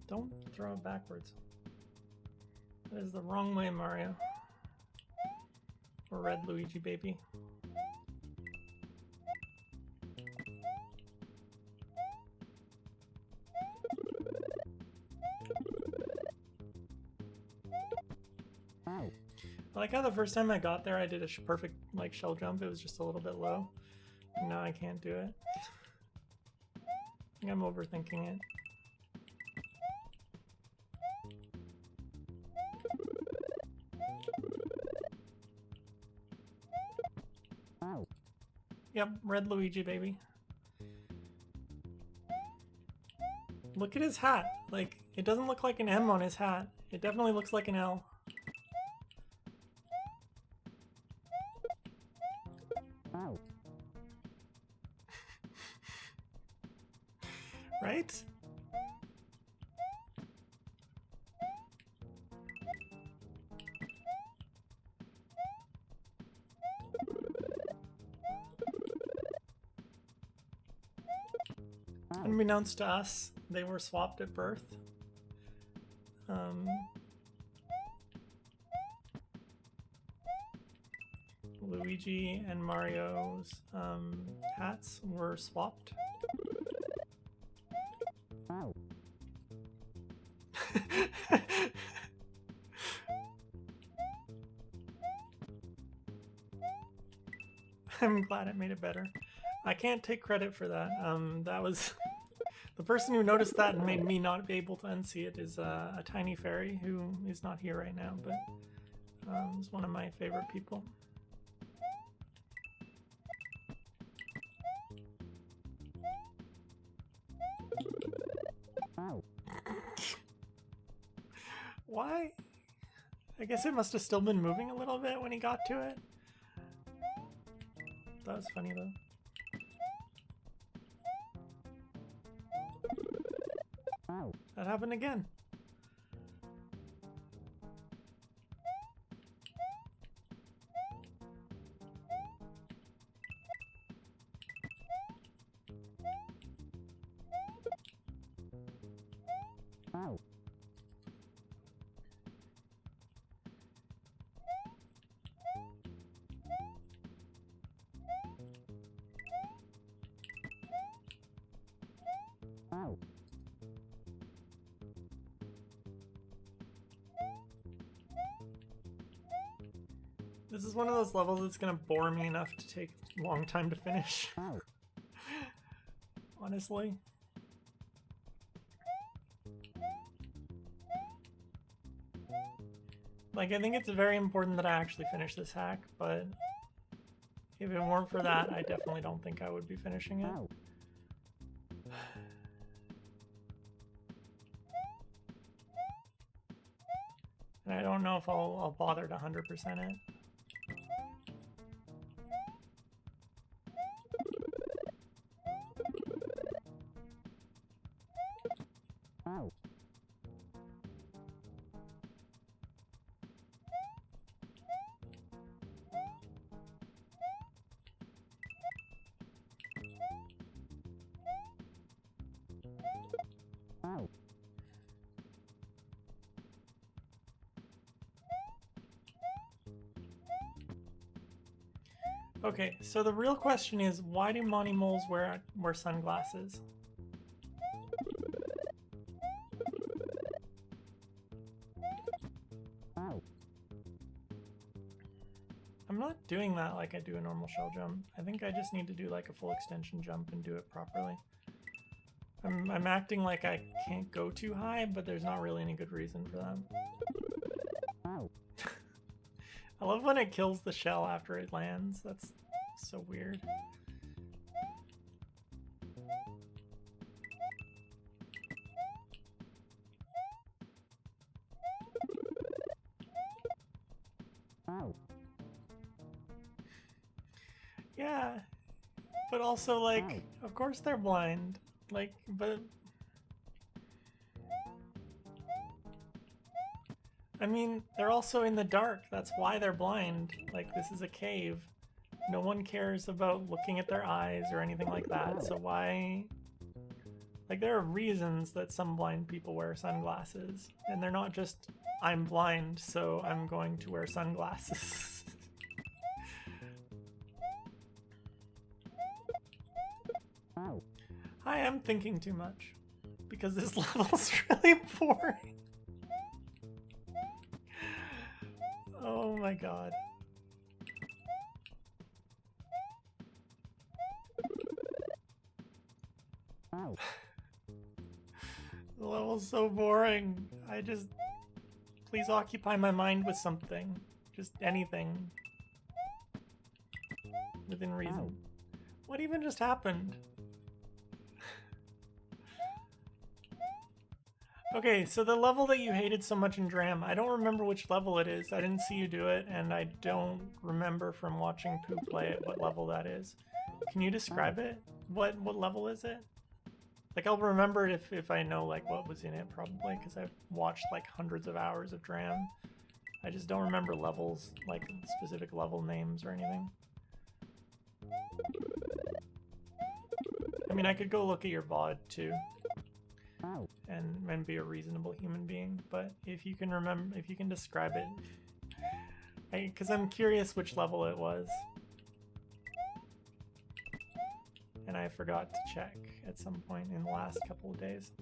Don't throw it backwards. That is the wrong way, Mario. Or Red Luigi, baby. I like how the first time I got there I did a perfect like shell jump. It was just a little bit low. And now I can't do it. I think I'm overthinking it. Yep, Red Luigi, baby. Look at his hat. Like, it doesn't look like an M on his hat. It definitely looks like an L. Right? Unbeknownst to us, they were swapped at birth. Luigi and Mario's hats were swapped. I'm glad it made it better. I can't take credit for that. That The person who noticed that and made me not be able to unsee it is a tiny fairy who is not here right now, but is one of my favorite people. Why? I guess it must have still been moving a little bit when he got to it. That was funny though. That happened again. This is one of those levels that's gonna bore me enough to take a long time to finish. Honestly. Like, I think it's very important that I actually finish this hack, but if it weren't for that, I definitely don't think I would be finishing it. And I don't know if I'll bother to 100% it. Okay, so the real question is, why do Monty moles wear sunglasses? I'm not doing that like I do a normal shell jump. I think I just need to do like a full extension jump and do it properly. I'm acting like I can't go too high, but there's not really any good reason for that. I love when it kills the shell after it lands. That's so weird. Yeah, but also, like, of course they're blind. Like, but... I mean, they're also in the dark. That's why they're blind. Like, this is a cave. No one cares about looking at their eyes or anything like that, so why... Like, there are reasons that some blind people wear sunglasses, and they're not just, I'm blind, so I'm going to wear sunglasses. Hi, I'm thinking too much, because this level's really boring. Oh my god. The level's so boring. Please occupy my mind with something. Just anything. Within reason. What even just happened? Okay, so the level that you hated so much in Dram, I don't remember which level it is. I didn't see you do it, and I don't remember from watching Pooh play it what level that is. Can you describe it? What level is it? Like, I'll remember it if I know, like, what was in it, probably, because I've watched, like, hundreds of hours of Dram. I just don't remember levels, like, specific level names or anything. I mean, I could go look at your VOD, too. And be a reasonable human being, but if you can remember, if you can describe it, because I'm curious which level it was, and I forgot to check at some point in the last couple of days.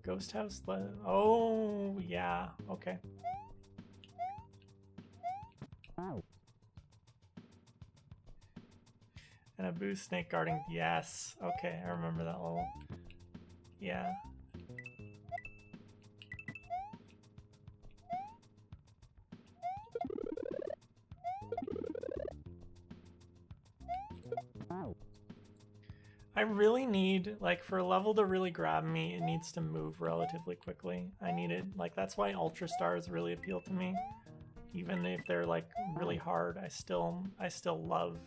Ghost house. Oh yeah, okay. And a boo snake guarding. Yes. Okay, I remember that level. Yeah. I really need, like, for a level to really grab me, it needs to move relatively quickly. I need it, like, that's why Ultra Stars really appeal to me. Even if they're, like, really hard, I still love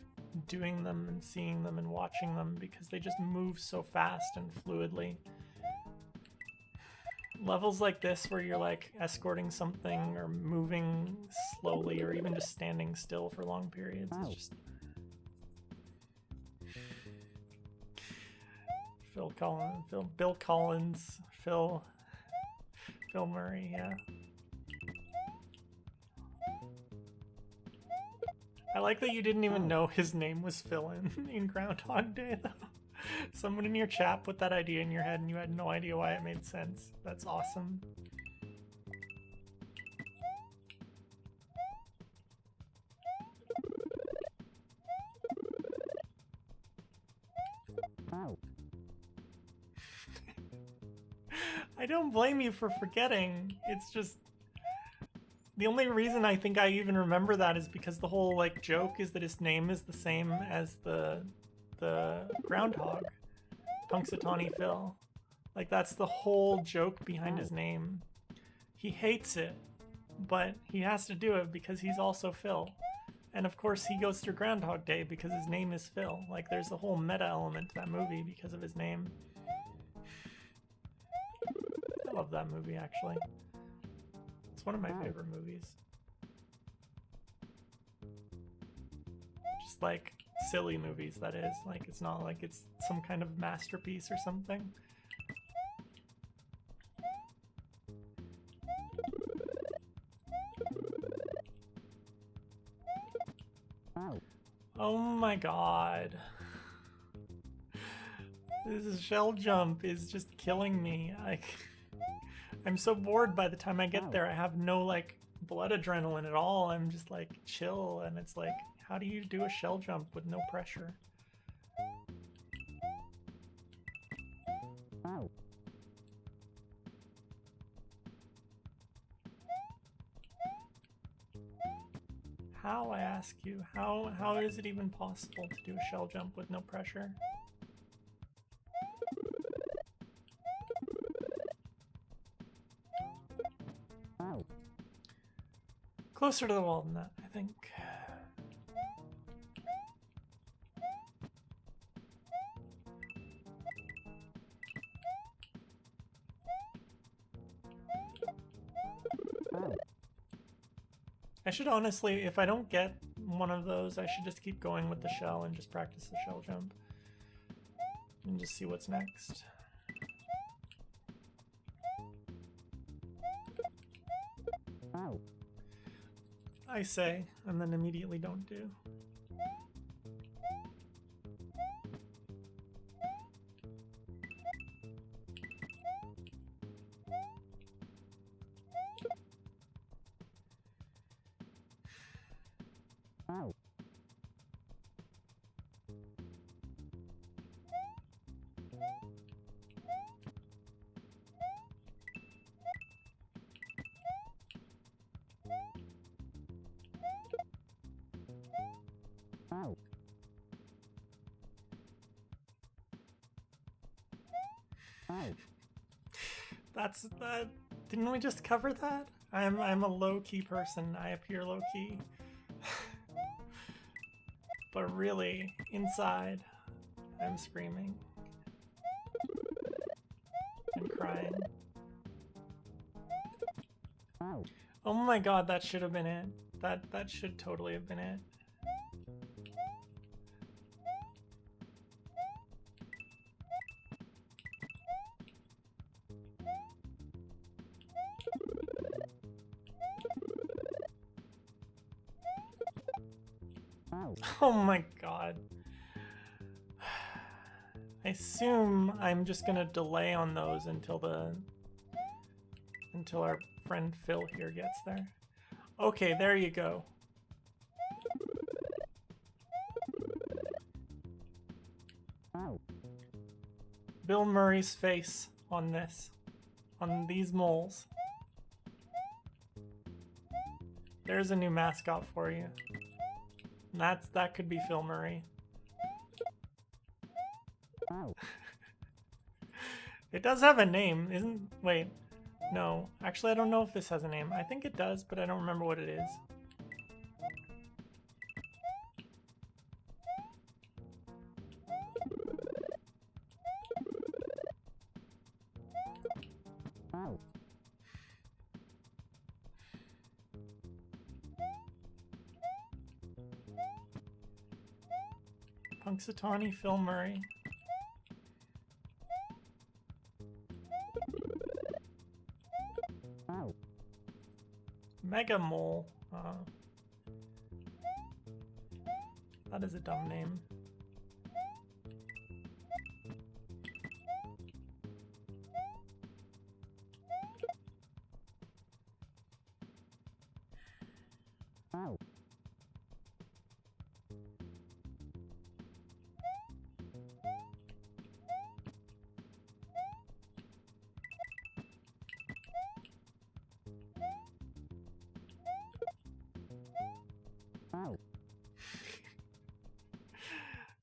doing them and seeing them and watching them because they just move so fast and fluidly. Levels like this where you're, like, escorting something or moving slowly or even just standing still for long periods, it's just... Bill Collins, Phil Murray, yeah. I like that you didn't even know his name was Phil in Groundhog Day, though. Someone in your chat put that idea in your head and you had no idea why it made sense. That's awesome. I don't blame you for forgetting. It's just... The only reason I think I even remember that is because the whole, like, joke is that his name is the same as the groundhog. Punxsutawney Phil. Like, that's the whole joke behind his name. He hates it, but he has to do it because he's also Phil. And of course he goes through Groundhog Day because his name is Phil. Like, there's a whole meta element to that movie because of his name. I love that movie, actually. It's one of my favorite movies. Just, like, silly movies, that is. Like, it's not like it's some kind of masterpiece or something. Oh my god. This shell jump is just killing me. I'm so bored by the time I get there. I have no, like, blood adrenaline at all. I'm just, like, chill, and it's like, how do you do a shell jump with no pressure? How, I ask you? How is it even possible to do a shell jump with no pressure? Closer to the wall than that, I think. I should honestly, if I don't get one of those, I should just keep going with the shell and just practice the shell jump. And just see what's next. I say, and then immediately don't do. That's that. Didn't we just cover that? I'm a low-key person. I appear low-key. But really, inside, I'm screaming. And crying. Oh my god, that should have been it. That should totally have been it. Oh my god. I assume I'm just gonna delay on those until our friend Phil here gets there. Okay, there you go. Bill Murray's face on this. On these moles. There's a new mascot for you. And that could be Phil Murray. It does have a name, wait. No, actually I don't know if this has a name. I think it does, but I don't remember what it is. Punxsutawney Phil Murray. Mega Mole. That is a dumb name.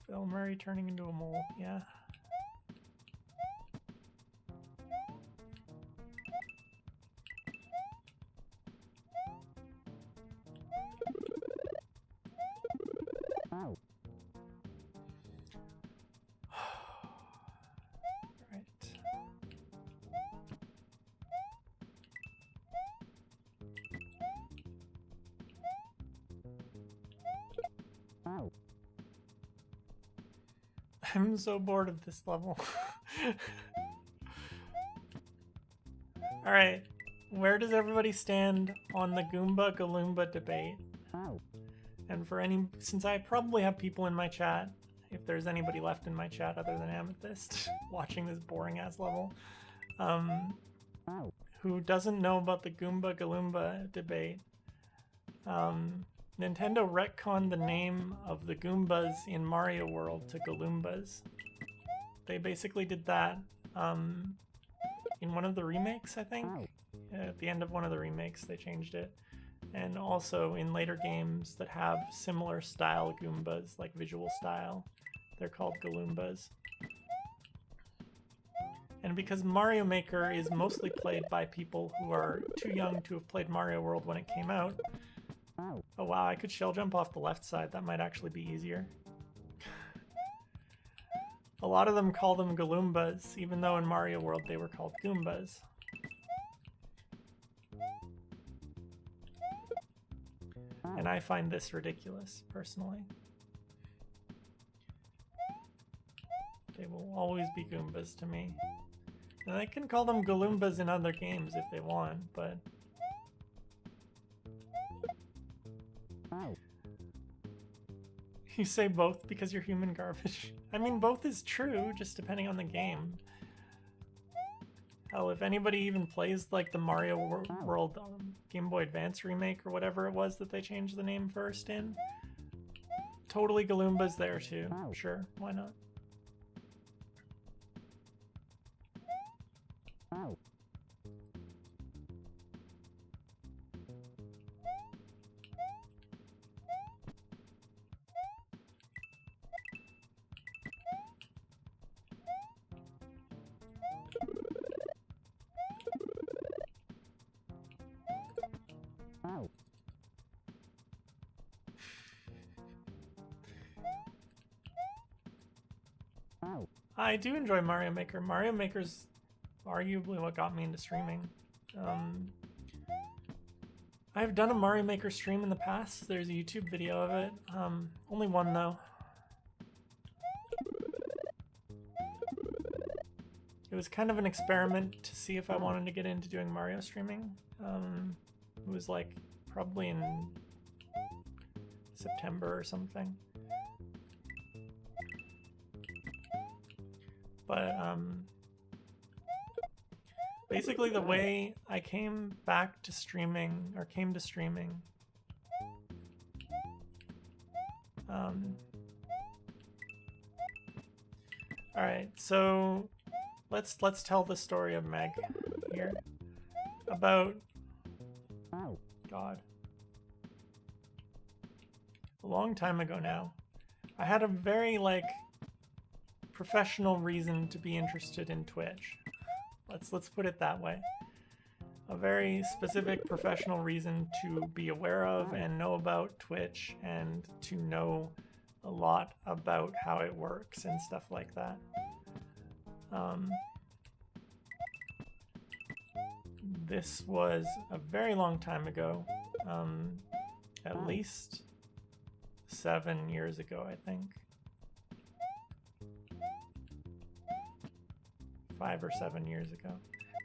Bill Murray turning into a mole, yeah. I'm so bored of this level. Alright, where does everybody stand on the Goomba Galoomba debate? And for since I probably have people in my chat, if there's anybody left in my chat other than Amethyst, watching this boring ass level, who doesn't know about the Goomba Galoomba debate, Nintendo retconned the name of the Goombas in Mario World to Galoombas. They basically did that in one of the remakes, I think. At the end of one of the remakes, they changed it. And also in later games that have similar style Goombas, like visual style, they're called Galoombas. And because Mario Maker is mostly played by people who are too young to have played Mario World when it came out. Oh wow, I could shell jump off the left side. That might actually be easier. A lot of them call them Galoombas, even though in Mario World they were called Goombas. And I find this ridiculous, personally. They will always be Goombas to me. And they can call them Galoombas in other games if they want, but... You say both because you're human garbage. I mean, both is true, just depending on the game. Hell, if anybody even plays like the Mario World Game Boy Advance remake or whatever it was that they changed the name first in, totally Galoombas there too. Sure, why not? I do enjoy Mario Maker. Mario Maker's arguably what got me into streaming. I've done a Mario Maker stream in the past. There's a YouTube video of it. Only one though. It was kind of an experiment to see if I wanted to get into doing Mario streaming. It was like probably in September or something. But basically the way I came back to streaming, or came to streaming, All right, so let's tell the story of Meg here. About God, a long time ago now, I had a very professional reason to be interested in Twitch. Let's put it that way. A very specific professional reason to be aware of and know about Twitch and to know a lot about how it works and stuff like that. This was a very long time ago, at least 7 years ago, I think. 5 or 7 years ago.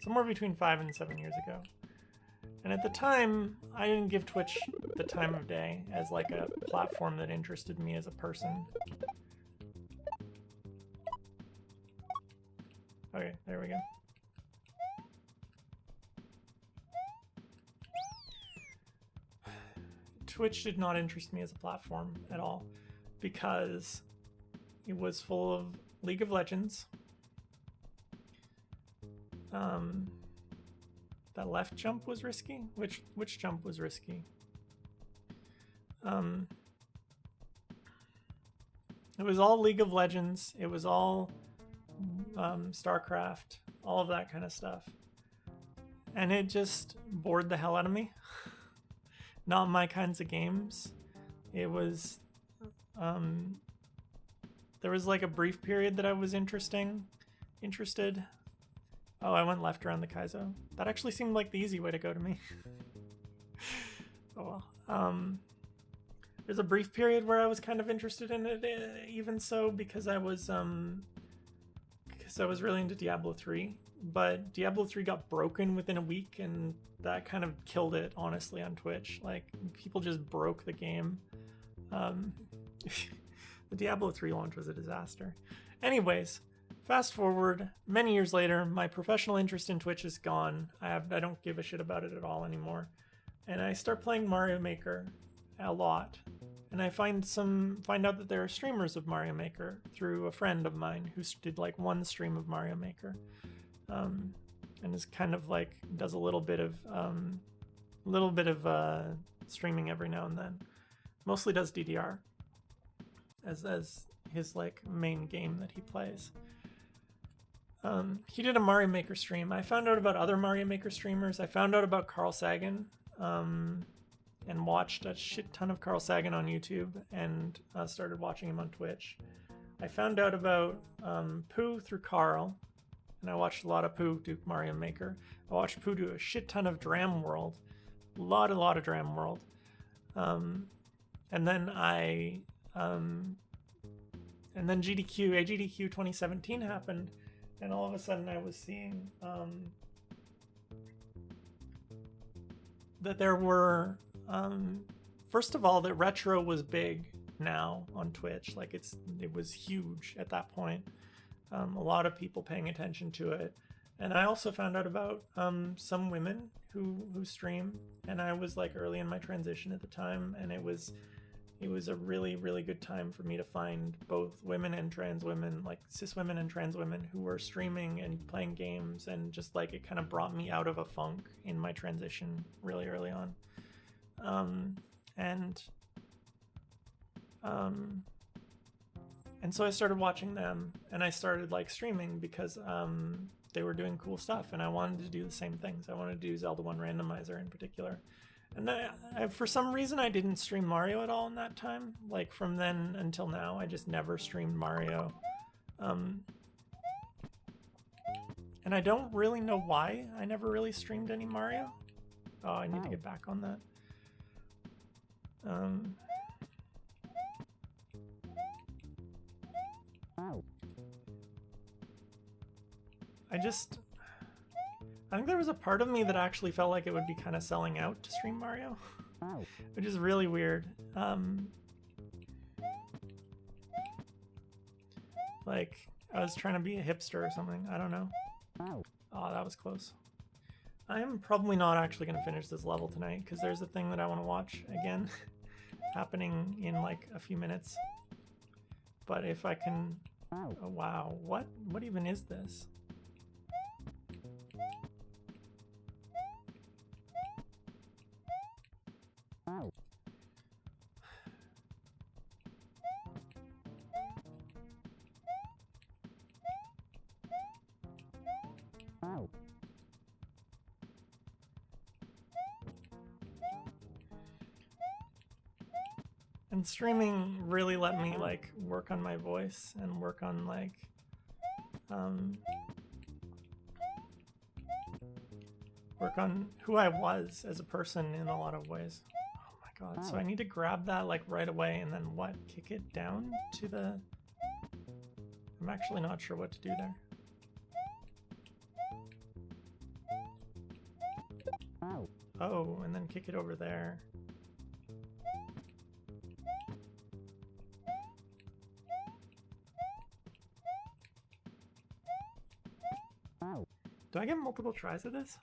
Somewhere between 5 and 7 years ago. And at the time, I didn't give Twitch the time of day as like a platform that interested me as a person. Okay, there we go. Twitch did not interest me as a platform at all because it was full of League of Legends. That left jump was risky. Which jump was risky? It was all League of Legends. It was all StarCraft, all of that kind of stuff. And it just bored the hell out of me. Not my kinds of games. It was, there was like a brief period that I was interested. Oh, I went left around the Kaizo. That actually seemed like the easy way to go to me. Oh well. There's a brief period where I was kind of interested in it, even so, because I was really into Diablo 3. But Diablo 3 got broken within a week, and that kind of killed it, honestly, on Twitch. Like, people just broke the game. The Diablo 3 launch was a disaster. Anyways, fast forward, many years later, my professional interest in Twitch is gone. I don't give a shit about it at all anymore. And I start playing Mario Maker a lot. And I find out that there are streamers of Mario Maker through a friend of mine who did like one stream of Mario Maker. And is kind of like does a little bit of streaming every now and then. Mostly does DDR as his like main game that he plays. He did a Mario Maker stream. I found out about other Mario Maker streamers. I found out about Carl Sagan, and watched a shit ton of Carl Sagan on YouTube, and started watching him on Twitch. I found out about Pooh through Carl. And I watched a lot of Pooh do Mario Maker. I watched Pooh do a shit ton of Dram World. A lot of Dram World. And then AGDQ 2017 happened, and all of a sudden I was seeing that there were, first of all, that retro was big now on Twitch. Like it was huge at that point. A lot of people paying attention to it. And I also found out about some women who stream, and I was like early in my transition at the time, and it was a really, really good time for me to find both women and trans women, like cis women and trans women, who were streaming and playing games, and just like it kind of brought me out of a funk in my transition really early on. And so I started watching them, and I started like streaming because they were doing cool stuff, and I wanted to do the same things. I wanted to do Zelda 1 Randomizer in particular. And I for some reason, I didn't stream Mario at all in that time. Like from then until now, I just never streamed Mario. And I don't really know why I never really streamed any Mario. Oh, I need to get back on that. I think there was a part of me that actually felt like it would be kind of selling out to stream Mario, which is really weird. Like, I was trying to be a hipster or something. I don't know. Oh, that was close. I am probably not actually going to finish this level tonight because there's a thing that I want to watch again happening in like a few minutes. But if I can Oh wow, what even is this? And streaming really let me like work on my voice and work on like work on who I was as a person in a lot of ways. Oh my god, so I need to grab that like right away and then what? Kick it down to the... I'm actually not sure what to do there. Oh, and then kick it over there. Do I get multiple tries at this?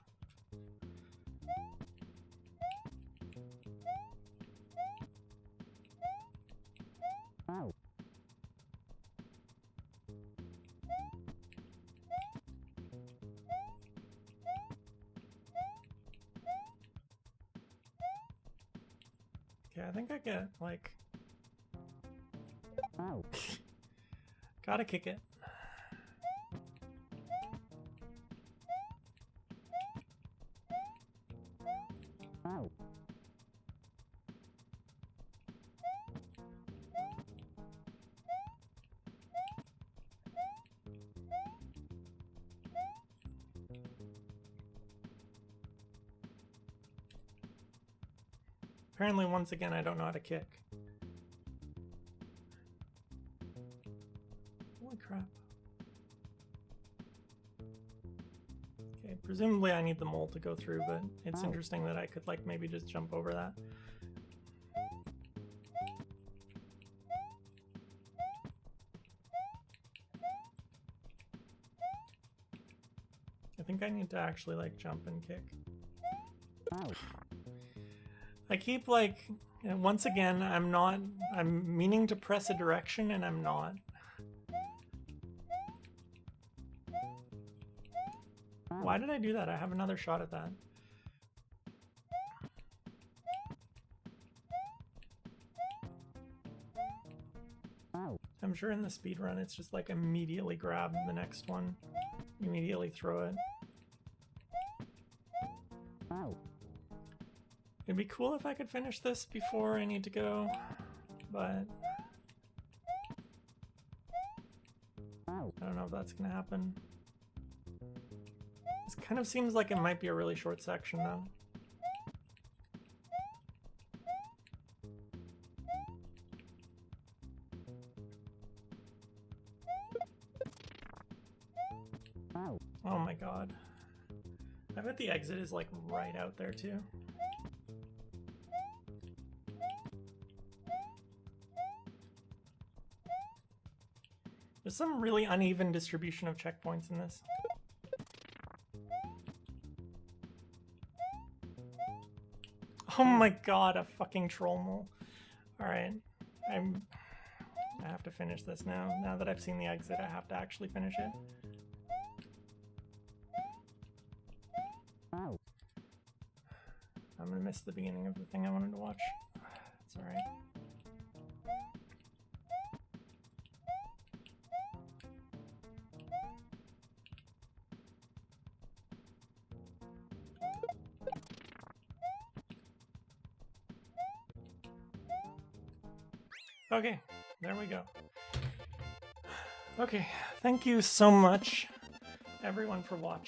Okay, I think I get, like... Gotta kick it. Apparently, once again, I don't know how to kick. Holy crap. Okay, presumably I need the mole to go through, but it's interesting that I could, like, maybe just jump over that. I think I need to actually, like, jump and kick. I keep like, once again, I'm meaning to press a direction and I'm not. Why did I do that? I have another shot at that. I'm sure in the speedrun it's just like immediately grab the next one, immediately throw it. It'd be cool if I could finish this before I need to go, but I don't know if that's gonna happen. This kind of seems like it might be a really short section though. Oh my god. I bet the exit is like right out there too. There's some really uneven distribution of checkpoints in this. Oh my god, a fucking troll mole. Alright, I have to finish this now. Now that I've seen the exit, I have to actually finish it. I'm gonna miss the beginning of the thing I wanted to watch. It's alright. Okay, there we go. Okay, thank you so much, everyone, for watching.